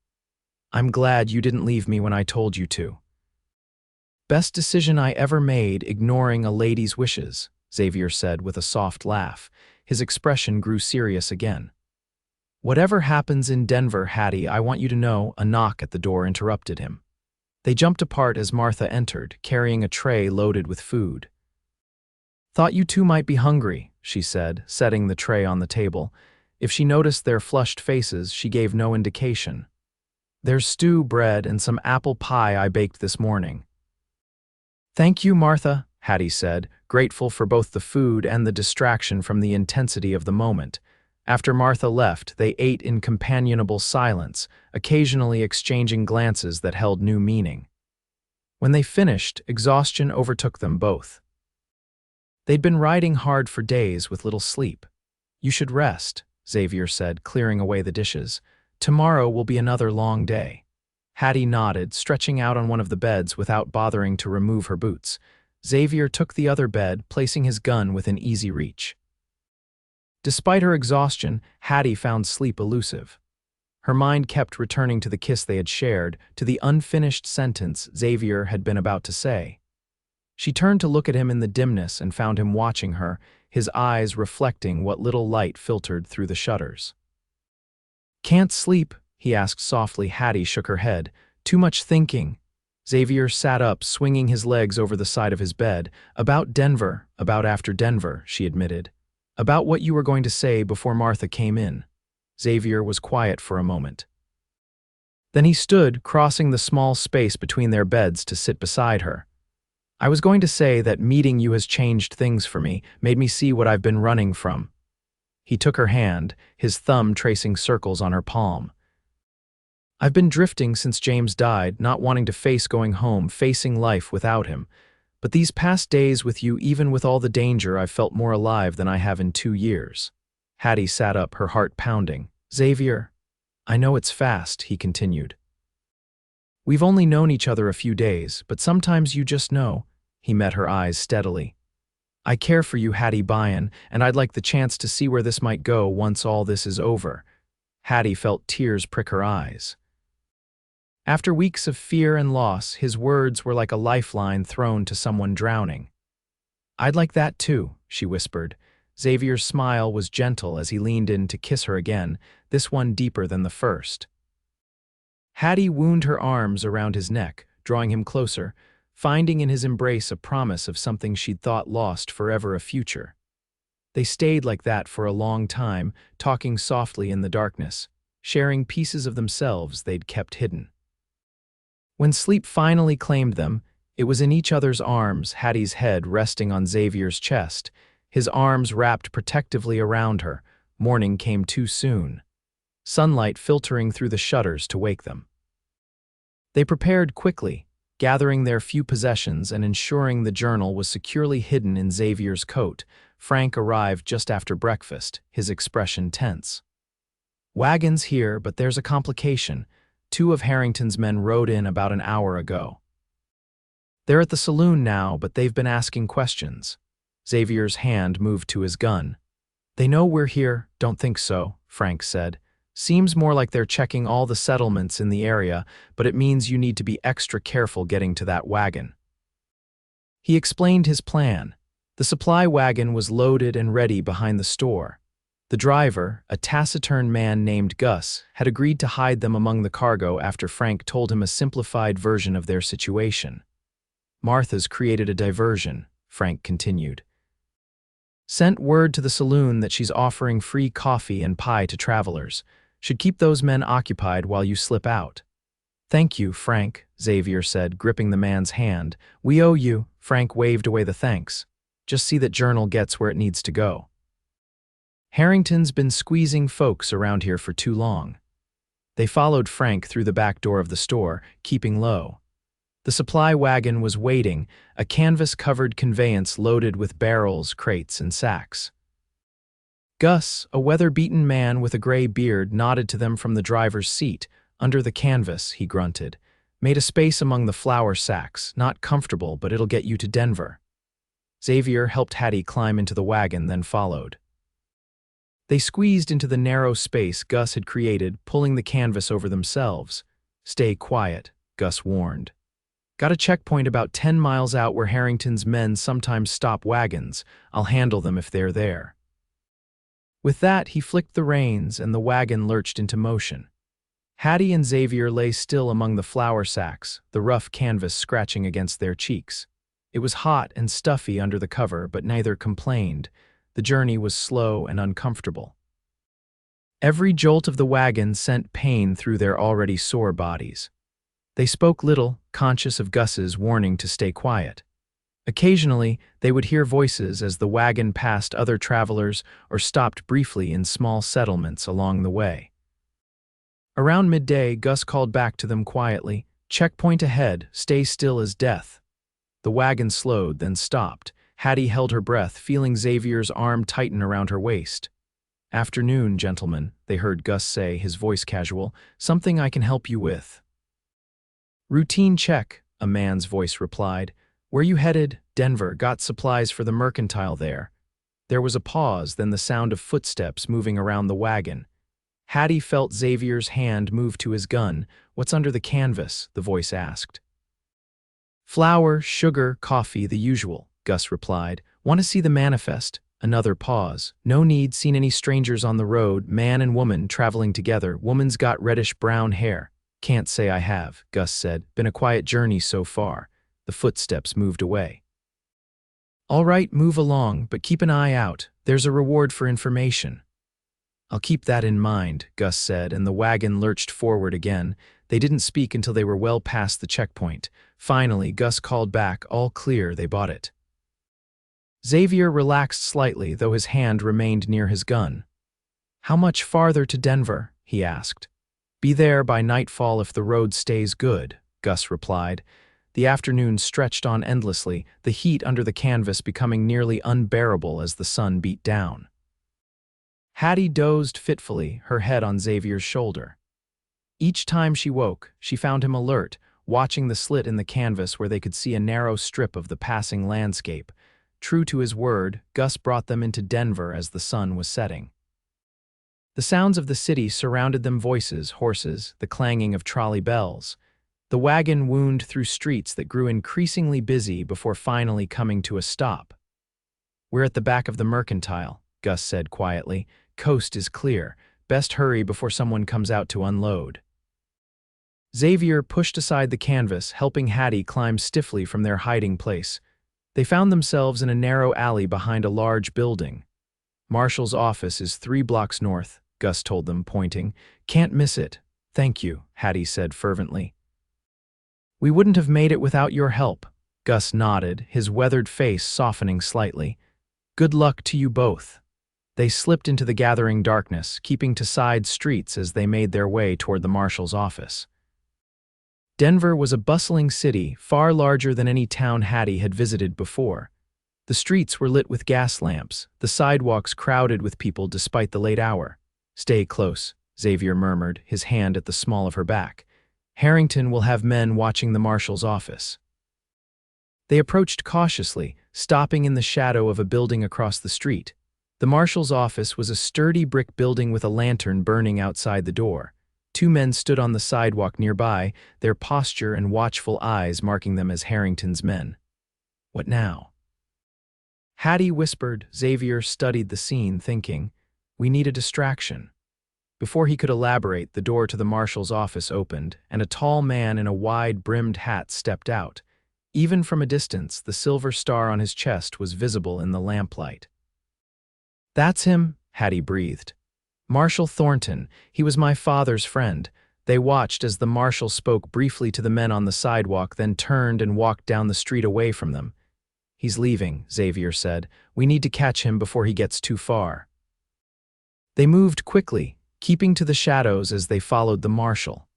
I'm glad you didn't leave me when I told you to. Best decision I ever made, ignoring a lady's wishes, Xavier said with a soft laugh. His expression grew serious again. Whatever happens in Denver, Hattie, I want you to know, a knock at the door interrupted him. They jumped apart as Martha entered, carrying a tray loaded with food. Thought you two might be hungry, she said, setting the tray on the table. If she noticed their flushed faces, she gave no indication. There's stew, bread, and some apple pie I baked this morning. Thank you, Martha, Hattie said, grateful for both the food and the distraction from the intensity of the moment. After Martha left, they ate in companionable silence, occasionally exchanging glances that held new meaning. When they finished, exhaustion overtook them both. They'd been riding hard for days with little sleep. You should rest, Xavier said, clearing away the dishes. Tomorrow will be another long day. Hattie nodded, stretching out on one of the beds without bothering to remove her boots. Xavier took the other bed, placing his gun within easy reach. Despite her exhaustion, Hattie found sleep elusive. Her mind kept returning to the kiss they had shared, to the unfinished sentence Xavier had been about to say. She turned to look at him in the dimness and found him watching her, his eyes reflecting what little light filtered through the shutters. Can't sleep? He asked softly. Hattie shook her head. Too much thinking. Xavier sat up, swinging his legs over the side of his bed. About Denver, about after Denver, she admitted. About what you were going to say before Martha came in. Xavier was quiet for a moment. Then he stood, crossing the small space between their beds to sit beside her. I was going to say that meeting you has changed things for me, made me see what I've been running from. He took her hand, his thumb tracing circles on her palm. I've been drifting since James died, not wanting to face going home, facing life without him. But these past days with you, even with all the danger, I've felt more alive than I have in 2 years. Hattie sat up, her heart pounding. Xavier, I know it's fast, he continued. We've only known each other a few days, but sometimes you just know. He met her eyes steadily. I care for you, Hattie Byrne, and I'd like the chance to see where this might go once all this is over. Hattie felt tears prick her eyes. After weeks of fear and loss, his words were like a lifeline thrown to someone drowning. I'd like that too, she whispered. Xavier's smile was gentle as he leaned in to kiss her again, this one deeper than the first. Hattie wound her arms around his neck, drawing him closer, finding in his embrace a promise of something she'd thought lost forever, a future. They stayed like that for a long time, talking softly in the darkness, sharing pieces of themselves they'd kept hidden. When sleep finally claimed them, it was in each other's arms, Hattie's head resting on Xavier's chest, his arms wrapped protectively around her. Morning came too soon, sunlight filtering through the shutters to wake them. They prepared quickly, gathering their few possessions and ensuring the journal was securely hidden in Xavier's coat. Frank arrived just after breakfast, his expression tense. Wagon's here, but there's a complication. 2 of Harrington's men rode in about an hour ago. They're at the saloon now, but they've been asking questions. Xavier's hand moved to his gun. They know we're here. Don't think so, Frank said. Seems more like they're checking all the settlements in the area, but it means you need to be extra careful getting to that wagon. He explained his plan. The supply wagon was loaded and ready behind the store. The driver, a taciturn man named Gus, had agreed to hide them among the cargo after Frank told him a simplified version of their situation. Martha's created a diversion, Frank continued. Sent word to the saloon that she's offering free coffee and pie to travelers. Should keep those men occupied while you slip out. Thank you, Frank, Xavier said, gripping the man's hand. We owe you. Frank waved away the thanks. Just see that journal gets where it needs to go. Harrington's been squeezing folks around here for too long. They followed Frank through the back door of the store, keeping low. The supply wagon was waiting, a canvas-covered conveyance loaded with barrels, crates, and sacks. Gus, a weather-beaten man with a gray beard, nodded to them from the driver's seat. Under the canvas, he grunted. Made a space among the flour sacks. Not comfortable, but it'll get you to Denver. Xavier helped Hattie climb into the wagon, then followed. They squeezed into the narrow space Gus had created, pulling the canvas over themselves. Stay quiet, Gus warned. Got a checkpoint about 10 miles out where Harrington's men sometimes stop wagons. I'll handle them if they're there." With that, he flicked the reins and the wagon lurched into motion. Hattie and Xavier lay still among the flour sacks, the rough canvas scratching against their cheeks. It was hot and stuffy under the cover, but neither complained. The journey was slow and uncomfortable. Every jolt of the wagon sent pain through their already sore bodies. They spoke little, conscious of Gus's warning to stay quiet. Occasionally, they would hear voices as the wagon passed other travelers or stopped briefly in small settlements along the way. Around midday, Gus called back to them quietly, "Checkpoint ahead, stay still as death." The wagon slowed, then stopped. Hattie held her breath, feeling Xavier's arm tighten around her waist. "Afternoon, gentlemen," they heard Gus say, his voice casual. "Something I can help you with?" "Routine check," a man's voice replied. "Where you headed?" "Denver. Got supplies for the mercantile there." There was a pause, then the sound of footsteps moving around the wagon. Hattie felt Xavier's hand move to his gun. "What's under the canvas?" the voice asked. "Flour, sugar, coffee, the usual," Gus replied. "Want to see the manifest?" Another pause. "No need. Seen any strangers on the road? Man and woman traveling together. Woman's got reddish-brown hair." "Can't say I have," Gus said. "Been a quiet journey so far." The footsteps moved away. "All right, move along, but keep an eye out. There's a reward for information." "I'll keep that in mind," Gus said, and the wagon lurched forward again. They didn't speak until they were well past the checkpoint. Finally, Gus called back, "All clear, they bought it." Xavier relaxed slightly, though his hand remained near his gun. "How much farther to Denver?" he asked. "Be there by nightfall if the road stays good," Gus replied. The afternoon stretched on endlessly, the heat under the canvas becoming nearly unbearable as the sun beat down. Hattie dozed fitfully, her head on Xavier's shoulder. Each time she woke, she found him alert, watching the slit in the canvas where they could see a narrow strip of the passing landscape. True to his word, Gus brought them into Denver as the sun was setting. The sounds of the city surrounded them: voices, horses, the clanging of trolley bells. The wagon wound through streets that grew increasingly busy before finally coming to a stop. "We're at the back of the mercantile," Gus said quietly. "Coast is clear. Best hurry before someone comes out to unload." Xavier pushed aside the canvas, helping Hattie climb stiffly from their hiding place. They found themselves in a narrow alley behind a large building. "Marshal's office is 3 blocks north," Gus told them, pointing. "Can't miss it." "Thank you," Hattie said fervently. "We wouldn't have made it without your help." Gus nodded, his weathered face softening slightly. "Good luck to you both." They slipped into the gathering darkness, keeping to side streets as they made their way toward the marshal's office. Denver was a bustling city, far larger than any town Hattie had visited before. The streets were lit with gas lamps, the sidewalks crowded with people despite the late hour. "Stay close," Xavier murmured, his hand at the small of her back. "Harrington will have men watching the marshal's office." They approached cautiously, stopping in the shadow of a building across the street. The marshal's office was a sturdy brick building with a lantern burning outside the door. 2 men stood on the sidewalk nearby, their posture and watchful eyes marking them as Harrington's men. "What now?" Hattie whispered. Xavier studied the scene, thinking, "We need a distraction." Before he could elaborate, the door to the marshal's office opened, and a tall man in a wide-brimmed hat stepped out. Even from a distance, the silver star on his chest was visible in the lamplight. "That's him," Hattie breathed. "Marshal Thornton. He was my father's friend." They watched as the marshal spoke briefly to the men on the sidewalk, then turned and walked down the street away from them. "He's leaving," Xavier said. "We need to catch him before he gets too far." They moved quickly, keeping to the shadows as they followed the marshal.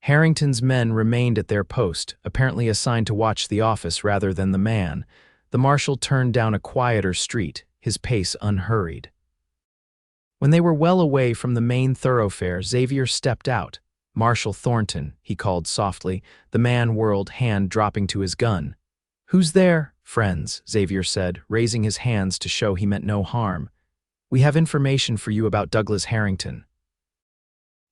Harrington's men remained at their post, apparently assigned to watch the office rather than the man. The marshal turned down a quieter street, his pace unhurried. When they were well away from the main thoroughfare, Xavier stepped out. "Marshal Thornton," he called softly, the man whirled, hand dropping to his gun. "Who's there?" "Friends," Xavier said, raising his hands to show he meant no harm. "We have information for you about Douglas Harrington."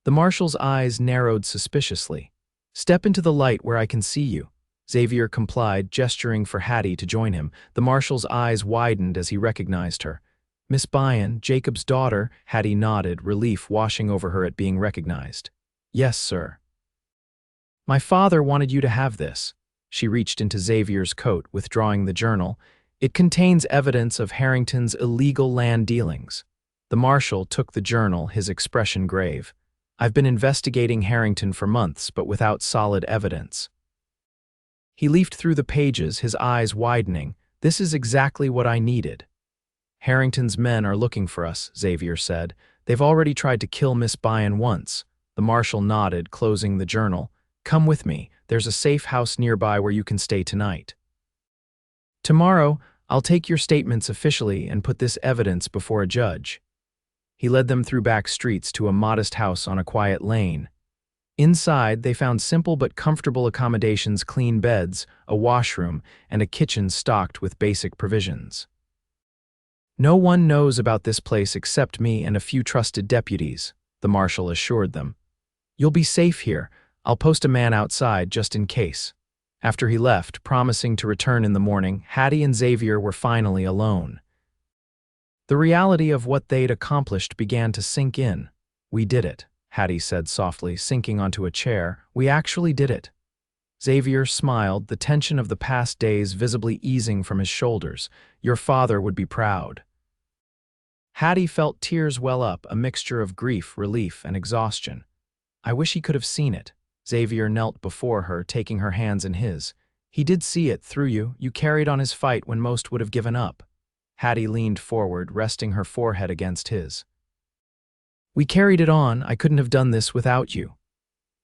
The marshal's eyes narrowed suspiciously. "Step into the light where I can see you." Xavier complied, gesturing for Hattie to join him. The marshal's eyes widened as he recognized her. Miss Byrne, Jacob's daughter, Hattie nodded, relief washing over her at being recognized. Yes, sir. My father wanted you to have this. She reached into Xavier's coat, withdrawing the journal. It contains evidence of Harrington's illegal land dealings. The marshal took the journal, his expression grave. I've been investigating Harrington for months, but without solid evidence. He leafed through the pages, his eyes widening. This is exactly what I needed. Harrington's men are looking for us, Xavier said. They've already tried to kill Miss Byrne once. The marshal nodded, closing the journal. Come with me. There's a safe house nearby where you can stay tonight. Tomorrow, I'll take your statements officially and put this evidence before a judge. He led them through back streets to a modest house on a quiet lane. Inside, they found simple but comfortable accommodations, clean beds, a washroom, and a kitchen stocked with basic provisions. No one knows about this place except me and a few trusted deputies, the marshal assured them. You'll be safe here. I'll post a man outside just in case. After he left, promising to return in the morning, Hattie and Xavier were finally alone. The reality of what they'd accomplished began to sink in. We did it, Hattie said softly, sinking onto a chair. We actually did it. Xavier smiled, the tension of the past days visibly easing from his shoulders. Your father would be proud. Hattie felt tears well up, a mixture of grief, relief, and exhaustion. I wish he could have seen it. Xavier knelt before her, taking her hands in his. He did see it through you. You carried on his fight when most would have given up. Hattie leaned forward, resting her forehead against his. We carried it on. I couldn't have done this without you.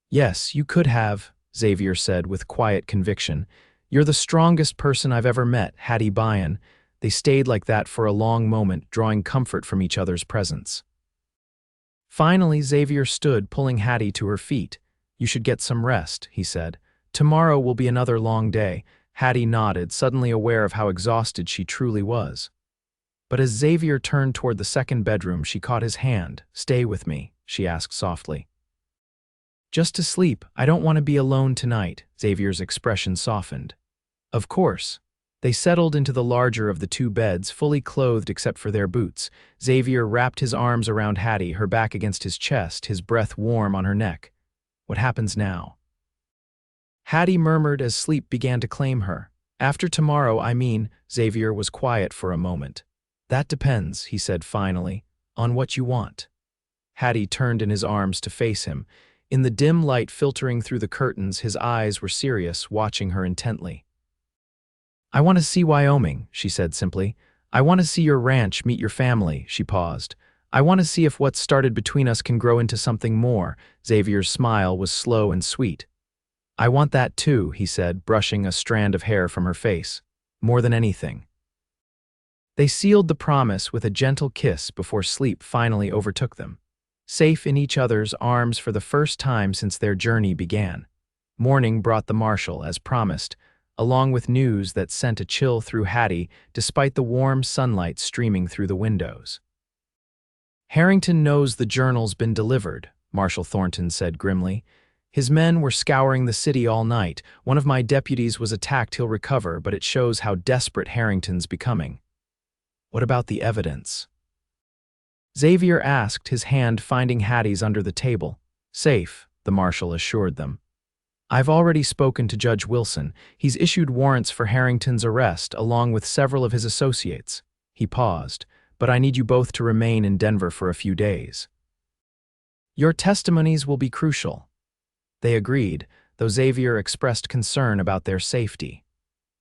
Yes, you could have, Xavier said with quiet conviction. You're the strongest person I've ever met, Hattie Byrne. They stayed like that for a long moment, drawing comfort from each other's presence. Finally, Xavier stood, pulling Hattie to her feet. You should get some rest, he said. Tomorrow will be another long day. Hattie nodded, suddenly aware of how exhausted she truly was. But as Xavier turned toward the second bedroom, she caught his hand. Stay with me, she asked softly. Just to sleep. I don't want to be alone tonight, Xavier's expression softened. Of course. They settled into the larger of the two beds, fully clothed except for their boots. Xavier wrapped his arms around Hattie, her back against his chest, his breath warm on her neck. What happens now? Hattie murmured as sleep began to claim her. After tomorrow, I mean. Xavier was quiet for a moment. That depends, he said finally, on what you want. Hattie turned in his arms to face him. In the dim light filtering through the curtains, his eyes were serious, watching her intently. I want to see Wyoming, she said simply. I want to see your ranch, meet your family, she paused. I want to see if what started between us can grow into something more. Xavier's smile was slow and sweet. I want that too, he said, brushing a strand of hair from her face. More than anything. They sealed the promise with a gentle kiss before sleep finally overtook them. Safe in each other's arms for the first time since their journey began. Morning brought the marshal, as promised, along with news that sent a chill through Hattie despite the warm sunlight streaming through the windows. Harrington knows the journal's been delivered, Marshal Thornton said grimly. His men were scouring the city all night. One of my deputies was attacked. He'll recover, but it shows how desperate Harrington's becoming. What about the evidence? Xavier asked, his hand finding Hattie's under the table. Safe, the marshal assured them. I've already spoken to Judge Wilson. He's issued warrants for Harrington's arrest, along with several of his associates. He paused. But I need you both to remain in Denver for a few days. Your testimonies will be crucial. They agreed, though Xavier expressed concern about their safety.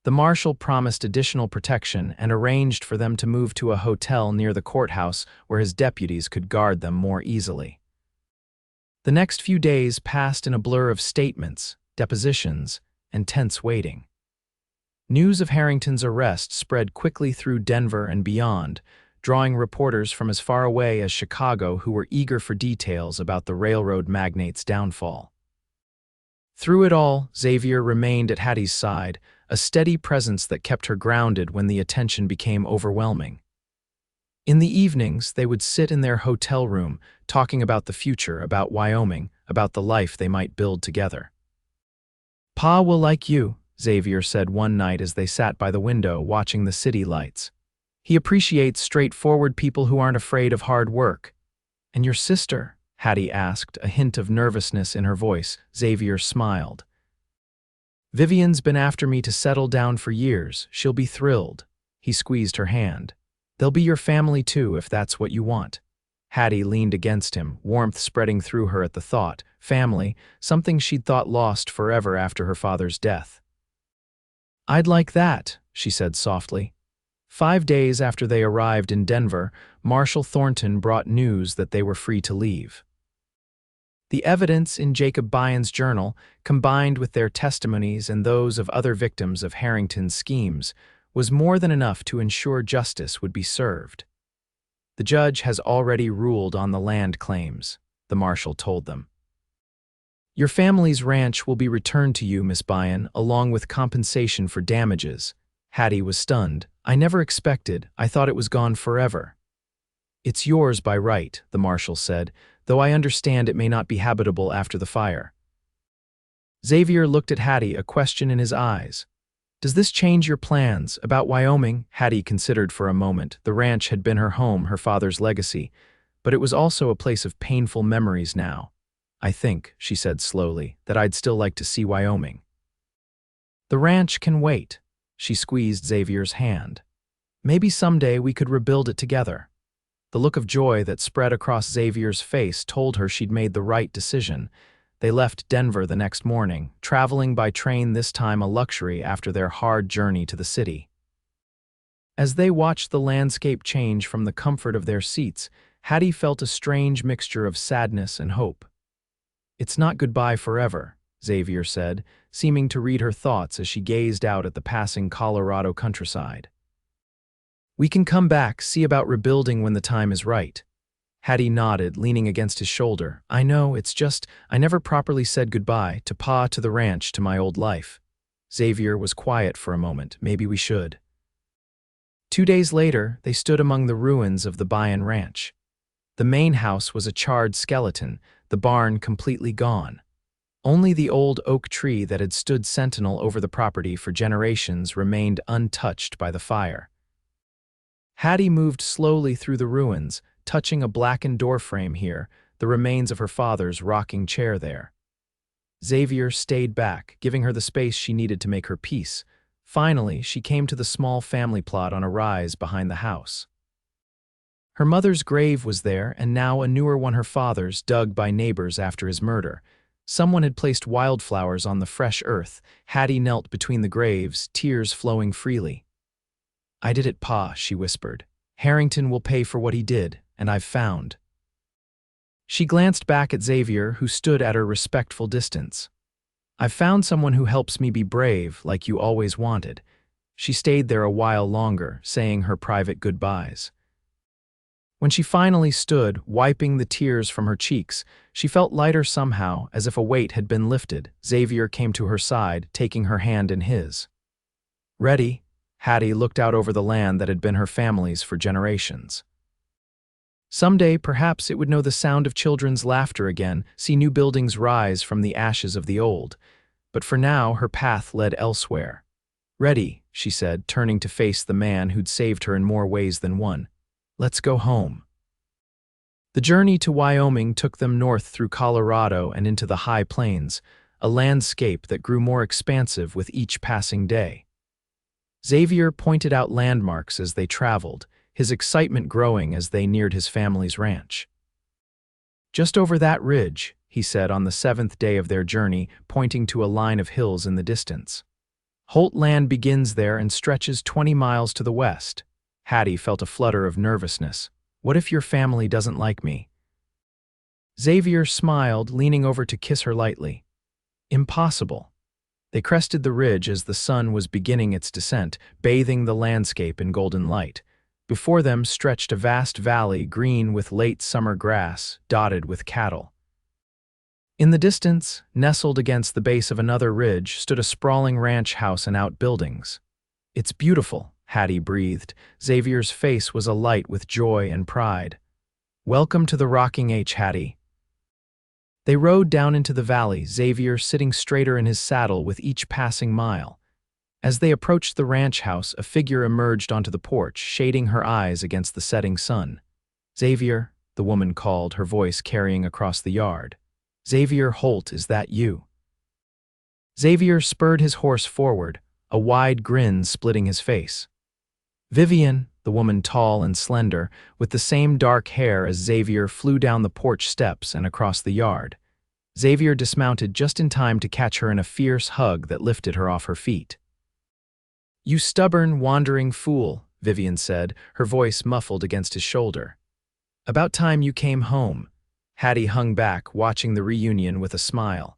The marshal promised additional protection and arranged for them to move to a hotel near the courthouse where his deputies could guard them more easily. The next few days passed in a blur of statements, depositions, and tense waiting. News of Harrington's arrest spread quickly through Denver and beyond, drawing reporters from as far away as Chicago who were eager for details about the railroad magnate's downfall. Through it all, Xavier remained at Hattie's side, a steady presence that kept her grounded when the attention became overwhelming. In the evenings, they would sit in their hotel room, talking about the future, about Wyoming, about the life they might build together. Pa will like you, Xavier said one night as they sat by the window watching the city lights. He appreciates straightforward people who aren't afraid of hard work. And your sister? Hattie asked, a hint of nervousness in her voice. Xavier smiled. Vivian's been after me to settle down for years. She'll be thrilled. He squeezed her hand. They'll be your family too, if that's what you want. Hattie leaned against him, warmth spreading through her at the thought. Family, something she'd thought lost forever after her father's death. I'd like that, she said softly. 5 days after they arrived in Denver, Marshal Thornton brought news that they were free to leave. The evidence in Jacob Byrne's journal, combined with their testimonies and those of other victims of Harrington's schemes, was more than enough to ensure justice would be served. The judge has already ruled on the land claims, the marshal told them. Your family's ranch will be returned to you, Miss Byrne, along with compensation for damages. Hattie was stunned. I never expected. I thought it was gone forever. It's yours by right, the marshal said, though I understand it may not be habitable after the fire. Xavier looked at Hattie, a question in his eyes. Does this change your plans about Wyoming? Hattie considered for a moment. The ranch had been her home, her father's legacy, but it was also a place of painful memories now. I think, she said slowly, that I'd still like to see Wyoming. The ranch can wait. She squeezed Xavier's hand. Maybe someday we could rebuild it together. The look of joy that spread across Xavier's face told her she'd made the right decision. They left Denver the next morning, traveling by train, this time a luxury after their hard journey to the city. As they watched the landscape change from the comfort of their seats, Hattie felt a strange mixture of sadness and hope. It's not goodbye forever, Xavier said, seeming to read her thoughts as she gazed out at the passing Colorado countryside. We can come back, see about rebuilding when the time is right. Hattie nodded, leaning against his shoulder. I know, it's just, I never properly said goodbye to Pa, to the ranch, to my old life. Xavier was quiet for a moment. Maybe we should. 2 days later, they stood among the ruins of the Byrne Ranch. The main house was a charred skeleton, the barn completely gone. Only the old oak tree that had stood sentinel over the property for generations remained untouched by the fire. Hattie moved slowly through the ruins, touching a blackened doorframe here, the remains of her father's rocking chair there. Xavier stayed back, giving her the space she needed to make her peace. Finally, she came to the small family plot on a rise behind the house. Her mother's grave was there, and now a newer one, her father's, dug by neighbors after his murder. Someone had placed wildflowers on the fresh earth. Hattie knelt between the graves, tears flowing freely. I did it, Pa, she whispered. Harrington will pay for what he did, and I've found. She glanced back at Xavier, who stood at her respectful distance. I've found someone who helps me be brave, like you always wanted. She stayed there a while longer, saying her private goodbyes. When she finally stood, wiping the tears from her cheeks, she felt lighter somehow, as if a weight had been lifted. Xavier came to her side, taking her hand in his. Ready? Hattie looked out over the land that had been her family's for generations. Someday, perhaps, it would know the sound of children's laughter again, see new buildings rise from the ashes of the old. But for now, her path led elsewhere. Ready, she said, turning to face the man who'd saved her in more ways than one. Let's go home. The journey to Wyoming took them north through Colorado and into the high plains, a landscape that grew more expansive with each passing day. Xavier pointed out landmarks as they traveled, his excitement growing as they neared his family's ranch. Just over that ridge, he said on the 7th day of their journey, pointing to a line of hills in the distance. Holt land begins there and stretches 20 miles to the west. Hattie felt a flutter of nervousness. What if your family doesn't like me? Xavier smiled, leaning over to kiss her lightly. Impossible. They crested the ridge as the sun was beginning its descent, bathing the landscape in golden light. Before them stretched a vast valley, green with late summer grass, dotted with cattle. In the distance, nestled against the base of another ridge, stood a sprawling ranch house and outbuildings. It's beautiful, Hattie breathed. Xavier's face was alight with joy and pride. Welcome to the rocking H, Hattie. They rode down into the valley, Xavier sitting straighter in his saddle with each passing mile. As they approached the ranch house, a figure emerged onto the porch, shading her eyes against the setting sun. "Xavier," the woman called, her voice carrying across the yard. "Xavier Holt, is that you?" Xavier spurred his horse forward, a wide grin splitting his face. Vivian, the woman tall and slender, with the same dark hair as Xavier, flew down the porch steps and across the yard. Xavier dismounted just in time to catch her in a fierce hug that lifted her off her feet. "You stubborn, wandering fool," Vivian said, her voice muffled against his shoulder. "About time you came home." Hattie hung back, watching the reunion with a smile.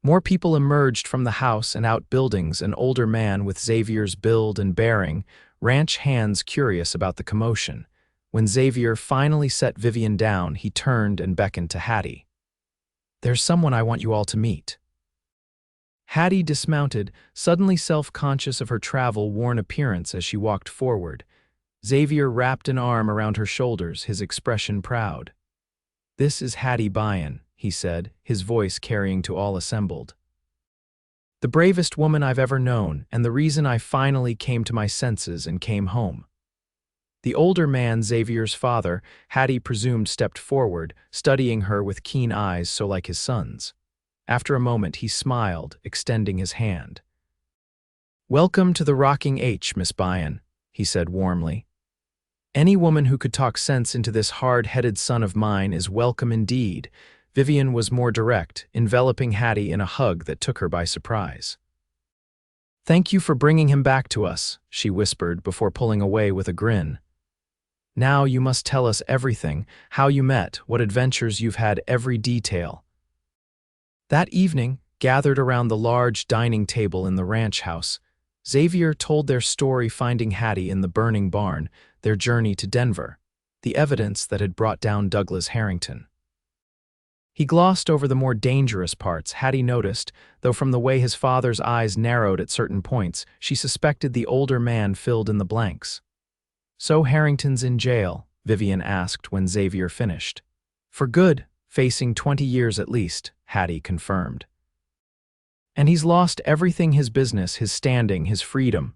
More people emerged from the house and outbuildings, an older man with Xavier's build and bearing, ranch hands curious about the commotion. When Xavier finally set Vivian down, he turned and beckoned to Hattie. "There's someone I want you all to meet." Hattie dismounted, suddenly self-conscious of her travel-worn appearance as she walked forward. Xavier wrapped an arm around her shoulders, his expression proud. "This is Hattie Byrne," he said, his voice carrying to all assembled. "The bravest woman I've ever known, and the reason I finally came to my senses and came home." The older man, Xavier's father, Hattie presumed, stepped forward, studying her with keen eyes so like his son's. After a moment, he smiled, extending his hand. "Welcome to the Rocking H, Miss Byrne," he said warmly. "Any woman who could talk sense into this hard-headed son of mine is welcome indeed." Vivian was more direct, enveloping Hattie in a hug that took her by surprise. "Thank you for bringing him back to us," she whispered before pulling away with a grin. "Now you must tell us everything, how you met, what adventures you've had, every detail." That evening, gathered around the large dining table in the ranch house, Xavier told their story, finding Hattie in the burning barn, their journey to Denver, the evidence that had brought down Douglas Harrington. He glossed over the more dangerous parts, Hattie noticed, though from the way his father's eyes narrowed at certain points, she suspected the older man filled in the blanks. "So Harrington's in jail?" Vivian asked when Xavier finished. "For good, facing 20 years at least," Hattie confirmed. "And he's lost everything, his business, his standing, his freedom."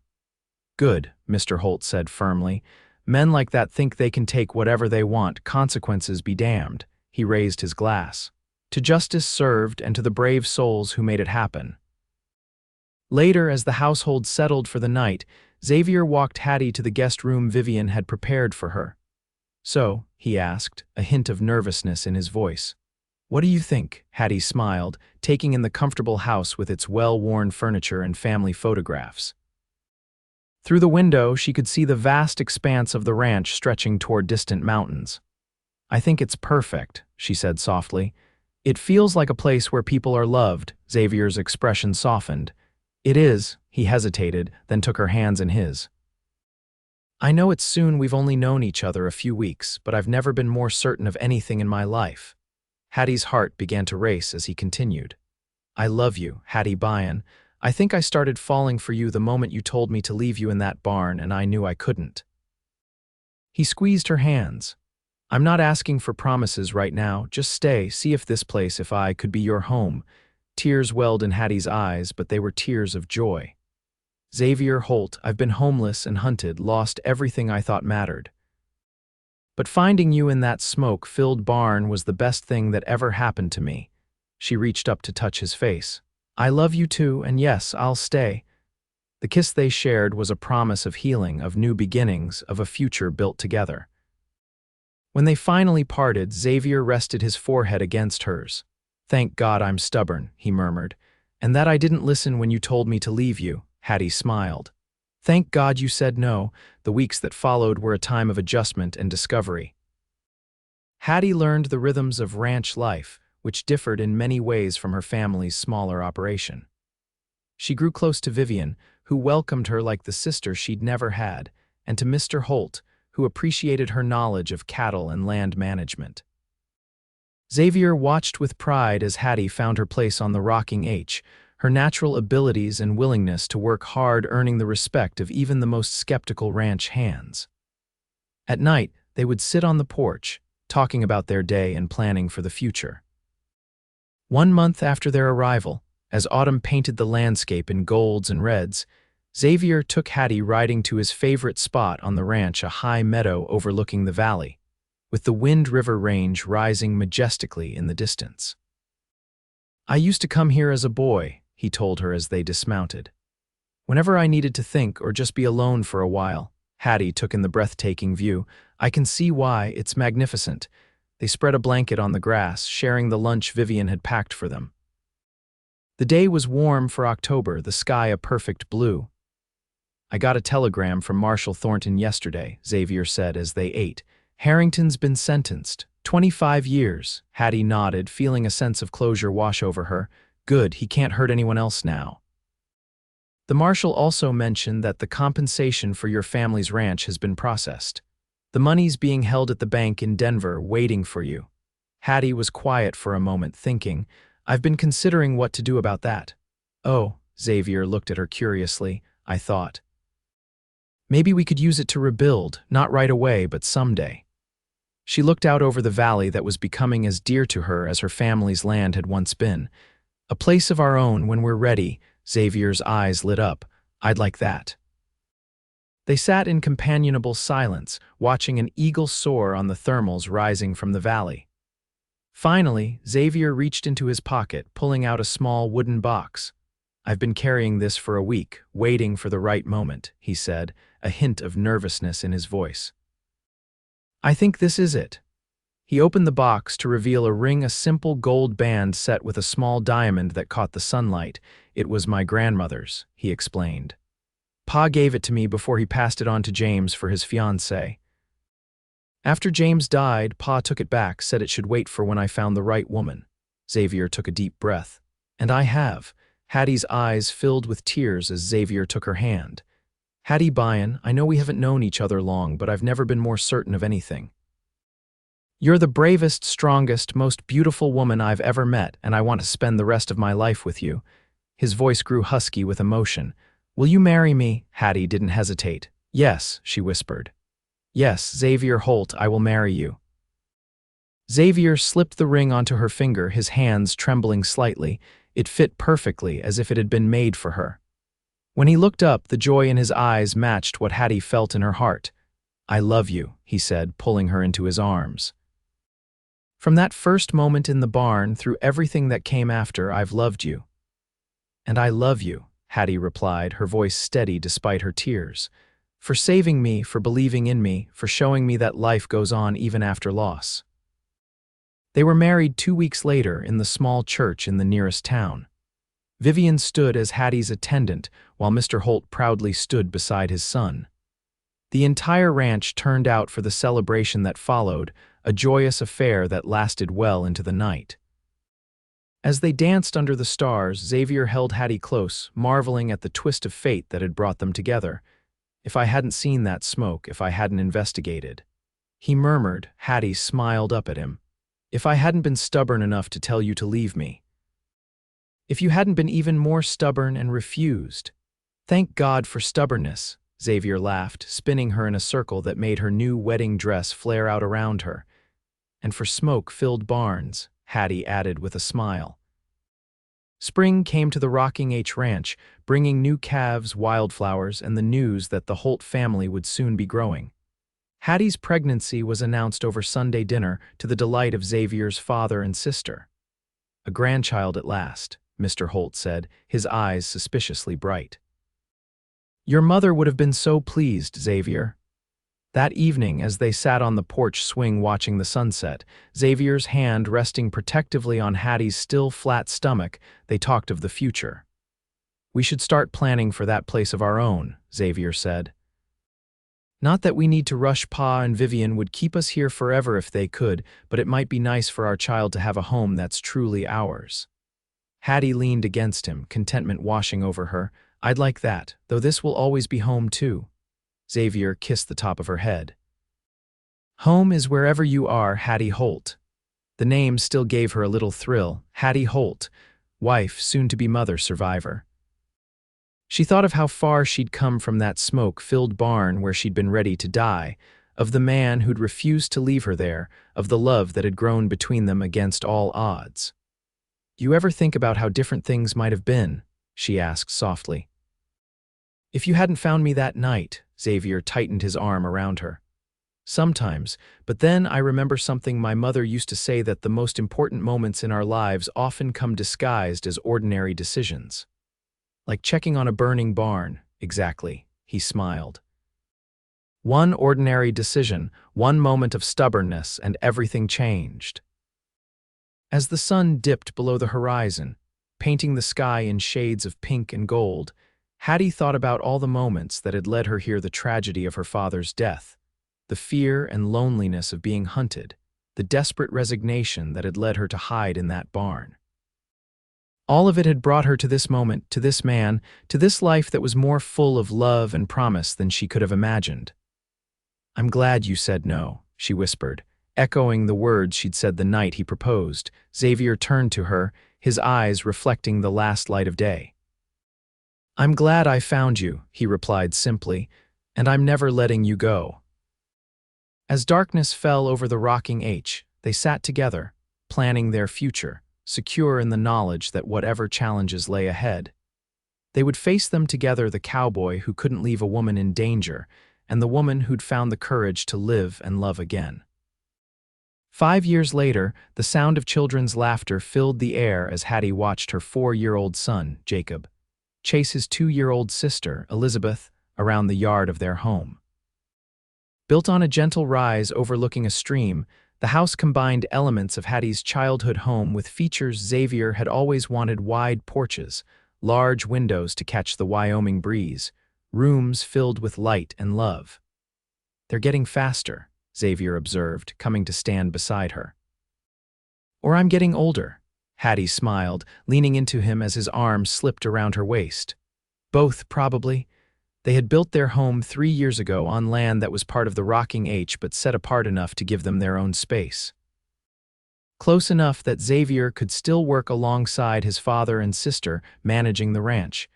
"Good," Mr. Holt said firmly. "Men like that think they can take whatever they want, consequences be damned." He raised his glass. "To justice served and to the brave souls who made it happen." Later, as the household settled for the night, Xavier walked Hattie to the guest room Vivian had prepared for her. "So," he asked, a hint of nervousness in his voice. "What do you think?" Hattie smiled, taking in the comfortable house with its well-worn furniture and family photographs. Through the window, she could see the vast expanse of the ranch stretching toward distant mountains. "I think it's perfect," she said softly. "It feels like a place where people are loved." Xavier's expression softened. "It is," he hesitated, then took her hands in his. "I know it's soon, we've only known each other a few weeks, but I've never been more certain of anything in my life." Hattie's heart began to race as he continued. "I love you, Hattie Byrne. I think I started falling for you the moment you told me to leave you in that barn, and I knew I couldn't." He squeezed her hands. "I'm not asking for promises right now, just stay, see if this place, if I could be your home." Tears welled in Hattie's eyes, but they were tears of joy. "Xavier Holt, I've been homeless and hunted, lost everything I thought mattered. But finding you in that smoke-filled barn was the best thing that ever happened to me." She reached up to touch his face. "I love you too, and yes, I'll stay." The kiss they shared was a promise of healing, of new beginnings, of a future built together. When they finally parted, Xavier rested his forehead against hers. "Thank God I'm stubborn," he murmured, "and that I didn't listen when you told me to leave you." Hattie smiled. "Thank God you said no." The weeks that followed were a time of adjustment and discovery. Hattie learned the rhythms of ranch life, which differed in many ways from her family's smaller operation. She grew close to Vivian, who welcomed her like the sister she'd never had, and to Mr. Holt, who appreciated her knowledge of cattle and land management. Xavier watched with pride as Hattie found her place on the Rocking H, her natural abilities and willingness to work hard earning the respect of even the most skeptical ranch hands. At night, they would sit on the porch, talking about their day and planning for the future. 1 month after their arrival, As autumn painted the landscape in golds and reds, Xavier took Hattie riding to his favorite spot on the ranch, a high meadow overlooking the valley, with the Wind River Range rising majestically in the distance. "I used to come here as a boy," he told her as they dismounted. "Whenever I needed to think or just be alone for a while." Hattie took in the breathtaking view. "I can see why, it's magnificent." They spread a blanket on the grass, sharing the lunch Vivian had packed for them. The day was warm for October, the sky a perfect blue. "I got a telegram from Marshal Thornton yesterday," Xavier said as they ate. "Harrington's been sentenced. 25 years. Hattie nodded, feeling a sense of closure wash over her. "Good, he can't hurt anyone else now." "The marshal also mentioned that the compensation for your family's ranch has been processed. The money's being held at the bank in Denver, waiting for you." Hattie was quiet for a moment, thinking, "I've been considering what to do about that." "Oh," Xavier looked at her curiously. "I thought maybe we could use it to rebuild, not right away, but someday." She looked out over the valley that was becoming as dear to her as her family's land had once been. "A place of our own when we're ready." Xavier's eyes lit up. "I'd like that." They sat in companionable silence, watching an eagle soar on the thermals rising from the valley. Finally, Xavier reached into his pocket, pulling out a small wooden box. "I've been carrying this for a week, waiting for the right moment," he said, a hint of nervousness in his voice. "I think this is it." He opened the box to reveal a ring, a simple gold band set with a small diamond that caught the sunlight. "It was my grandmother's," he explained. "Pa gave it to me before he passed it on to James for his fiancée. After James died, Pa took it back, said it should wait for when I found the right woman." Xavier took a deep breath. "And I have." Hattie's eyes filled with tears as Xavier took her hand. "Hattie Byrne, I know we haven't known each other long, but I've never been more certain of anything. You're the bravest, strongest, most beautiful woman I've ever met, and I want to spend the rest of my life with you." His voice grew husky with emotion. "Will you marry me?" Hattie didn't hesitate. "Yes," she whispered. "Yes, Xavier Holt, I will marry you." Xavier slipped the ring onto her finger, his hands trembling slightly. It fit perfectly, as if it had been made for her. When he looked up, the joy in his eyes matched what Hattie felt in her heart. "I love you," he said, pulling her into his arms. "From that first moment in the barn, through everything that came after, I've loved you." "And I love you," Hattie replied, her voice steady despite her tears. "For saving me, for believing in me, for showing me that life goes on even after loss." They were married 2 weeks later in the small church in the nearest town. Vivian stood as Hattie's attendant, while Mr. Holt proudly stood beside his son. The entire ranch turned out for the celebration that followed, a joyous affair that lasted well into the night. As they danced under the stars, Xavier held Hattie close, marveling at the twist of fate that had brought them together. "If I hadn't seen that smoke, if I hadn't investigated," he murmured. Hattie smiled up at him. "If I hadn't been stubborn enough to tell you to leave me. If you hadn't been even more stubborn and refused." "Thank God for stubbornness," Xavier laughed, spinning her in a circle that made her new wedding dress flare out around her. "And for smoke-filled barns," Hattie added with a smile. Spring came to the Rocking H Ranch, bringing new calves, wildflowers, and the news that the Holt family would soon be growing. Hattie's pregnancy was announced over Sunday dinner to the delight of Xavier's father and sister. "A grandchild at last," Mr. Holt said, his eyes suspiciously bright. "Your mother would have been so pleased, Xavier." That evening, as they sat on the porch swing watching the sunset, Xavier's hand resting protectively on Hattie's still flat stomach, they talked of the future. "We should start planning for that place of our own," Xavier said. "Not that we need to rush. Pa and Vivian would keep us here forever if they could, but it might be nice for our child to have a home that's truly ours." Hattie leaned against him, contentment washing over her. "I'd like that, though this will always be home too." Xavier kissed the top of her head. "Home is wherever you are, Hattie Holt." The name still gave her a little thrill. Hattie Holt, wife, soon-to-be mother, survivor. She thought of how far she'd come from that smoke-filled barn where she'd been ready to die, of the man who'd refused to leave her there, of the love that had grown between them against all odds. You ever think about how different things might have been? She asked softly. If you hadn't found me that night, Xavier tightened his arm around her. Sometimes, but then I remember something my mother used to say, that the most important moments in our lives often come disguised as ordinary decisions. Like checking on a burning barn, exactly, he smiled. One ordinary decision, one moment of stubbornness, and everything changed. As the sun dipped below the horizon, painting the sky in shades of pink and gold, Hattie thought about all the moments that had led her hear the tragedy of her father's death, the fear and loneliness of being hunted, the desperate resignation that had led her to hide in that barn. All of it had brought her to this moment, to this man, to this life that was more full of love and promise than she could have imagined. "I'm glad you said no," she whispered, echoing the words she'd said the night he proposed. Xavier turned to her, his eyes reflecting the last light of day. "I'm glad I found you," he replied simply, "and I'm never letting you go." As darkness fell over the rocking H, they sat together, planning their future, secure in the knowledge that whatever challenges lay ahead, they would face them together, the cowboy who couldn't leave a woman in danger, and the woman who'd found the courage to live and love again. 5 years later, the sound of children's laughter filled the air as Hattie watched her 4-year-old son, Jacob, chase his 2-year-old sister, Elizabeth, around the yard of their home. Built on a gentle rise overlooking a stream, the house combined elements of Hattie's childhood home with features Xavier had always wanted: wide porches, large windows to catch the Wyoming breeze, rooms filled with light and love. "They're getting faster," Xavier observed, coming to stand beside her. "Or I'm getting older," Hattie smiled, leaning into him as his arm slipped around her waist. "Both, probably." They had built their home 3 years ago on land that was part of the rocking H, but set apart enough to give them their own space. Close enough that Xavier could still work alongside his father and sister managing the ranch,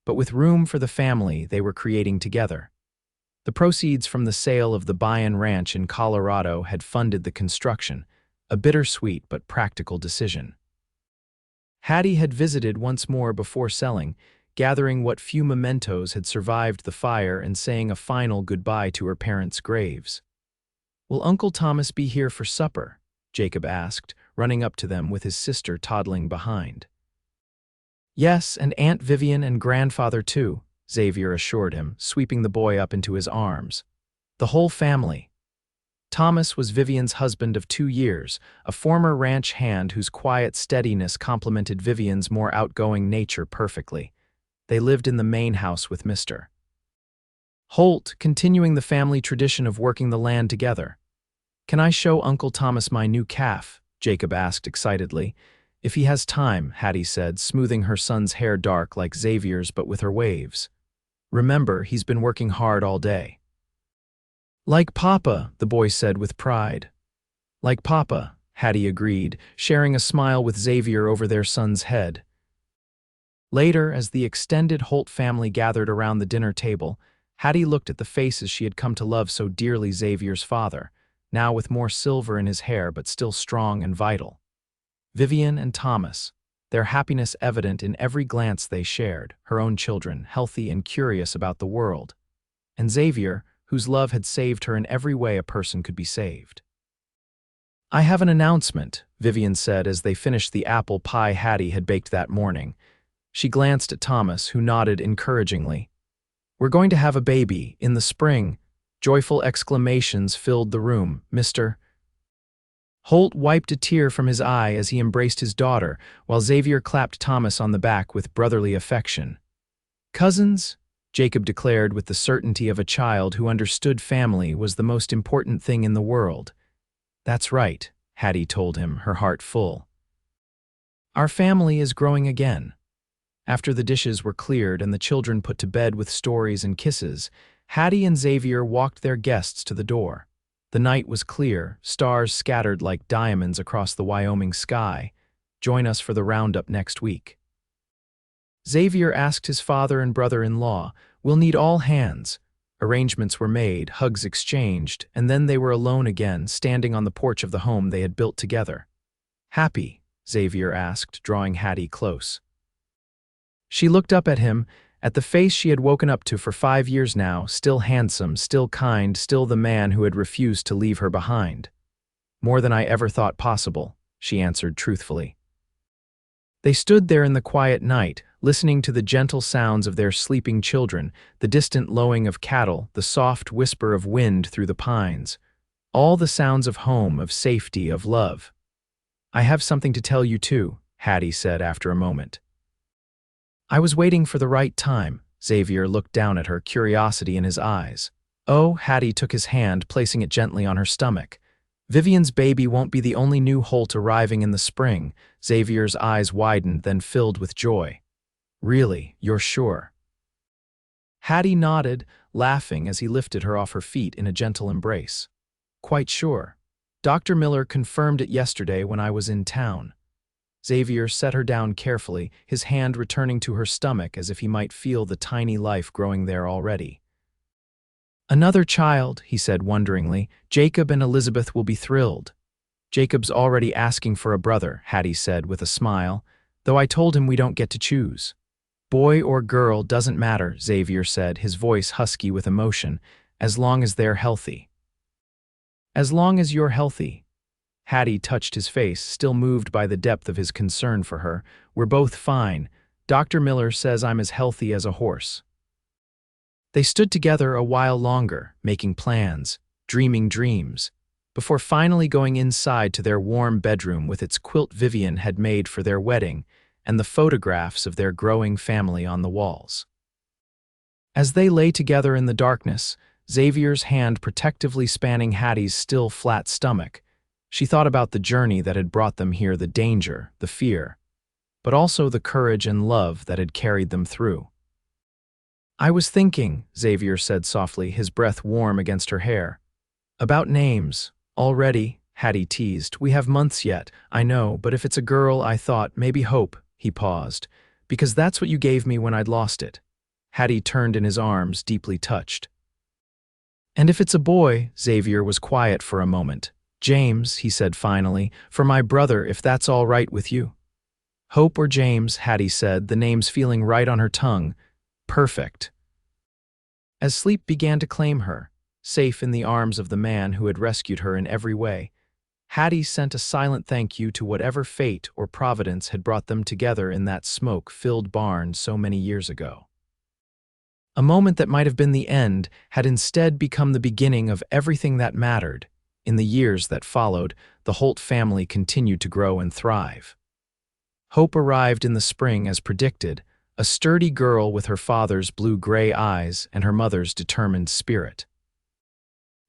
but with room for the family they were creating together. The proceeds from the sale of the Byrne Ranch in Colorado had funded the construction, a bittersweet but practical decision. Hattie had visited once more before selling, gathering what few mementos had survived the fire and saying a final goodbye to her parents' graves. "Will Uncle Thomas be here for supper?" Jacob asked, running up to them with his sister toddling behind. "Yes, and Aunt Vivian and grandfather too," Xavier assured him, sweeping the boy up into his arms. "The whole family." Thomas was Vivian's husband of 2 years, a former ranch hand whose quiet steadiness complemented Vivian's more outgoing nature perfectly. They lived in the main house with Mr. Holt, continuing the family tradition of working the land together. "Can I show Uncle Thomas my new calf?" Jacob asked excitedly. "If he has time," Hattie said, smoothing her son's hair dark like Xavier's but with her waves. "Remember, he's been working hard all day." "Like Papa," the boy said with pride. "Like Papa," Hattie agreed, sharing a smile with Xavier over their son's head. Later, as the extended Holt family gathered around the dinner table, Hattie looked at the faces she had come to love so dearly: Xavier's father, now with more silver in his hair but still strong and vital; Vivian and Thomas, their happiness evident in every glance they shared; her own children, healthy and curious about the world; and Xavier, whose love had saved her in every way a person could be saved. "I have an announcement," Vivian said as they finished the apple pie Hattie had baked that morning. She glanced at Thomas, who nodded encouragingly. "We're going to have a baby in the spring." Joyful exclamations filled the room. Mr. Holt wiped a tear from his eye as he embraced his daughter, while Xavier clapped Thomas on the back with brotherly affection. "Cousins," Jacob declared with the certainty of a child who understood family was the most important thing in the world. "That's right," Hattie told him, her heart full. "Our family is growing again." After the dishes were cleared and the children put to bed with stories and kisses, Hattie and Xavier walked their guests to the door. The night was clear, stars scattered like diamonds across the Wyoming sky. "Join us for the roundup next week." Xavier asked his father and brother-in-law, "We'll need all hands." Arrangements were made, hugs exchanged, and then they were alone again, standing on the porch of the home they had built together. Happy, Xavier asked, drawing Hattie close. She looked up at him, at the face she had woken up to for 5 years now, still handsome, still kind, still the man who had refused to leave her behind. "More than I ever thought possible," she answered truthfully. They stood there in the quiet night, listening to the gentle sounds of their sleeping children, the distant lowing of cattle, the soft whisper of wind through the pines. All the sounds of home, of safety, of love. "I have something to tell you too," Hattie said after a moment. "I was waiting for the right time." Xavier looked down at her, curiosity in his eyes. "Oh," Hattie took his hand, placing it gently on her stomach. "Vivian's baby won't be the only new Holt arriving in the spring." Xavier's eyes widened, then filled with joy. "Really, you're sure?" Hattie nodded, laughing as he lifted her off her feet in a gentle embrace. "Quite sure. Dr. Miller confirmed it yesterday when I was in town." Xavier set her down carefully, his hand returning to her stomach as if he might feel the tiny life growing there already. "Another child," he said wonderingly. "Jacob and Elizabeth will be thrilled." "Jacob's already asking for a brother," Hattie said with a smile, "though I told him we don't get to choose." "Boy or girl doesn't matter," Xavier said, his voice husky with emotion, "as long as they're healthy." "As long as you're healthy." Hattie touched his face, still moved by the depth of his concern for her. "We're both fine. Dr. Miller says I'm as healthy as a horse." They stood together a while longer, making plans, dreaming dreams, before finally going inside to their warm bedroom with its quilt Vivian had made for their wedding and the photographs of their growing family on the walls. As they lay together in the darkness, Xavier's hand protectively spanning Hattie's still flat stomach, she thought about the journey that had brought them here, the danger, the fear, but also the courage and love that had carried them through. "I was thinking," Xavier said softly, his breath warm against her hair. "About names. Already," Hattie teased. "We have months yet, I know, but if it's a girl, I thought, maybe Hope." He paused. "Because that's what you gave me when I'd lost it." Hattie turned in his arms, deeply touched. "And if it's a boy," Xavier was quiet for a moment. "James," he said finally, "for my brother, if that's all right with you." "Hope or James," Hattie said, the names feeling right on her tongue. "Perfect." As sleep began to claim her, safe in the arms of the man who had rescued her in every way, Hattie sent a silent thank you to whatever fate or providence had brought them together in that smoke-filled barn so many years ago. A moment that might have been the end had instead become the beginning of everything that mattered. In the years that followed, the Holt family continued to grow and thrive. Hope arrived in the spring as predicted, a sturdy girl with her father's blue-gray eyes and her mother's determined spirit.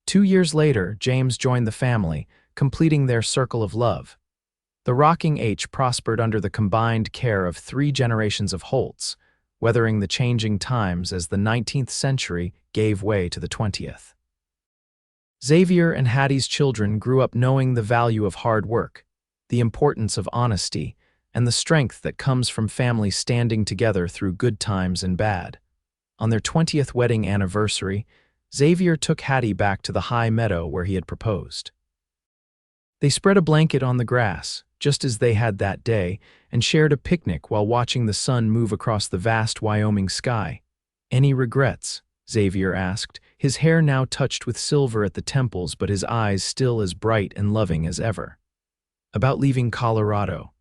2 years later, James joined the family, completing their circle of love. The rocking H prospered under the combined care of 3 generations of Holts, weathering the changing times as the 19th century gave way to the 20th. Xavier and Hattie's children grew up knowing the value of hard work, the importance of honesty, and the strength that comes from families standing together through good times and bad. On their 20th wedding anniversary, Xavier took Hattie back to the high meadow where he had proposed. They spread a blanket on the grass, just as they had that day, and shared a picnic while watching the sun move across the vast Wyoming sky. "Any regrets?" Xavier asked, his hair now touched with silver at the temples but his eyes still as bright and loving as ever. "About leaving Colorado."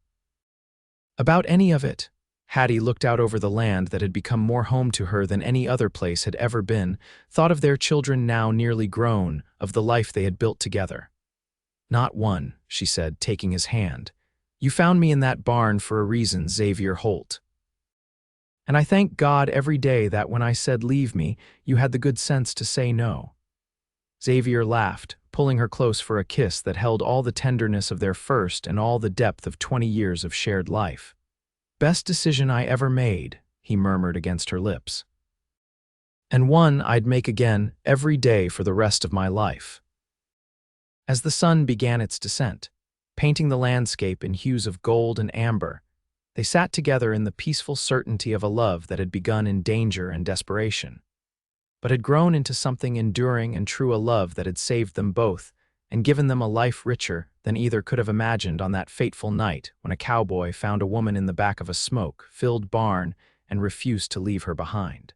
"About any of it." Hattie looked out over the land that had become more home to her than any other place had ever been, thought of their children now nearly grown, of the life they had built together. "Not one," she said, taking his hand. "You found me in that barn for a reason, Xavier Holt. And I thank God every day that when I said leave me, you had the good sense to say no." Xavier laughed, pulling her close for a kiss that held all the tenderness of their first and all the depth of 20 years of shared life. "Best decision I ever made," he murmured against her lips. "And one I'd make again every day for the rest of my life." As the sun began its descent, painting the landscape in hues of gold and amber, they sat together in the peaceful certainty of a love that had begun in danger and desperation, but had grown into something enduring and true, a love that had saved them both and given them a life richer than either could have imagined on that fateful night when a cowboy found a woman in the back of a smoke-filled barn and refused to leave her behind.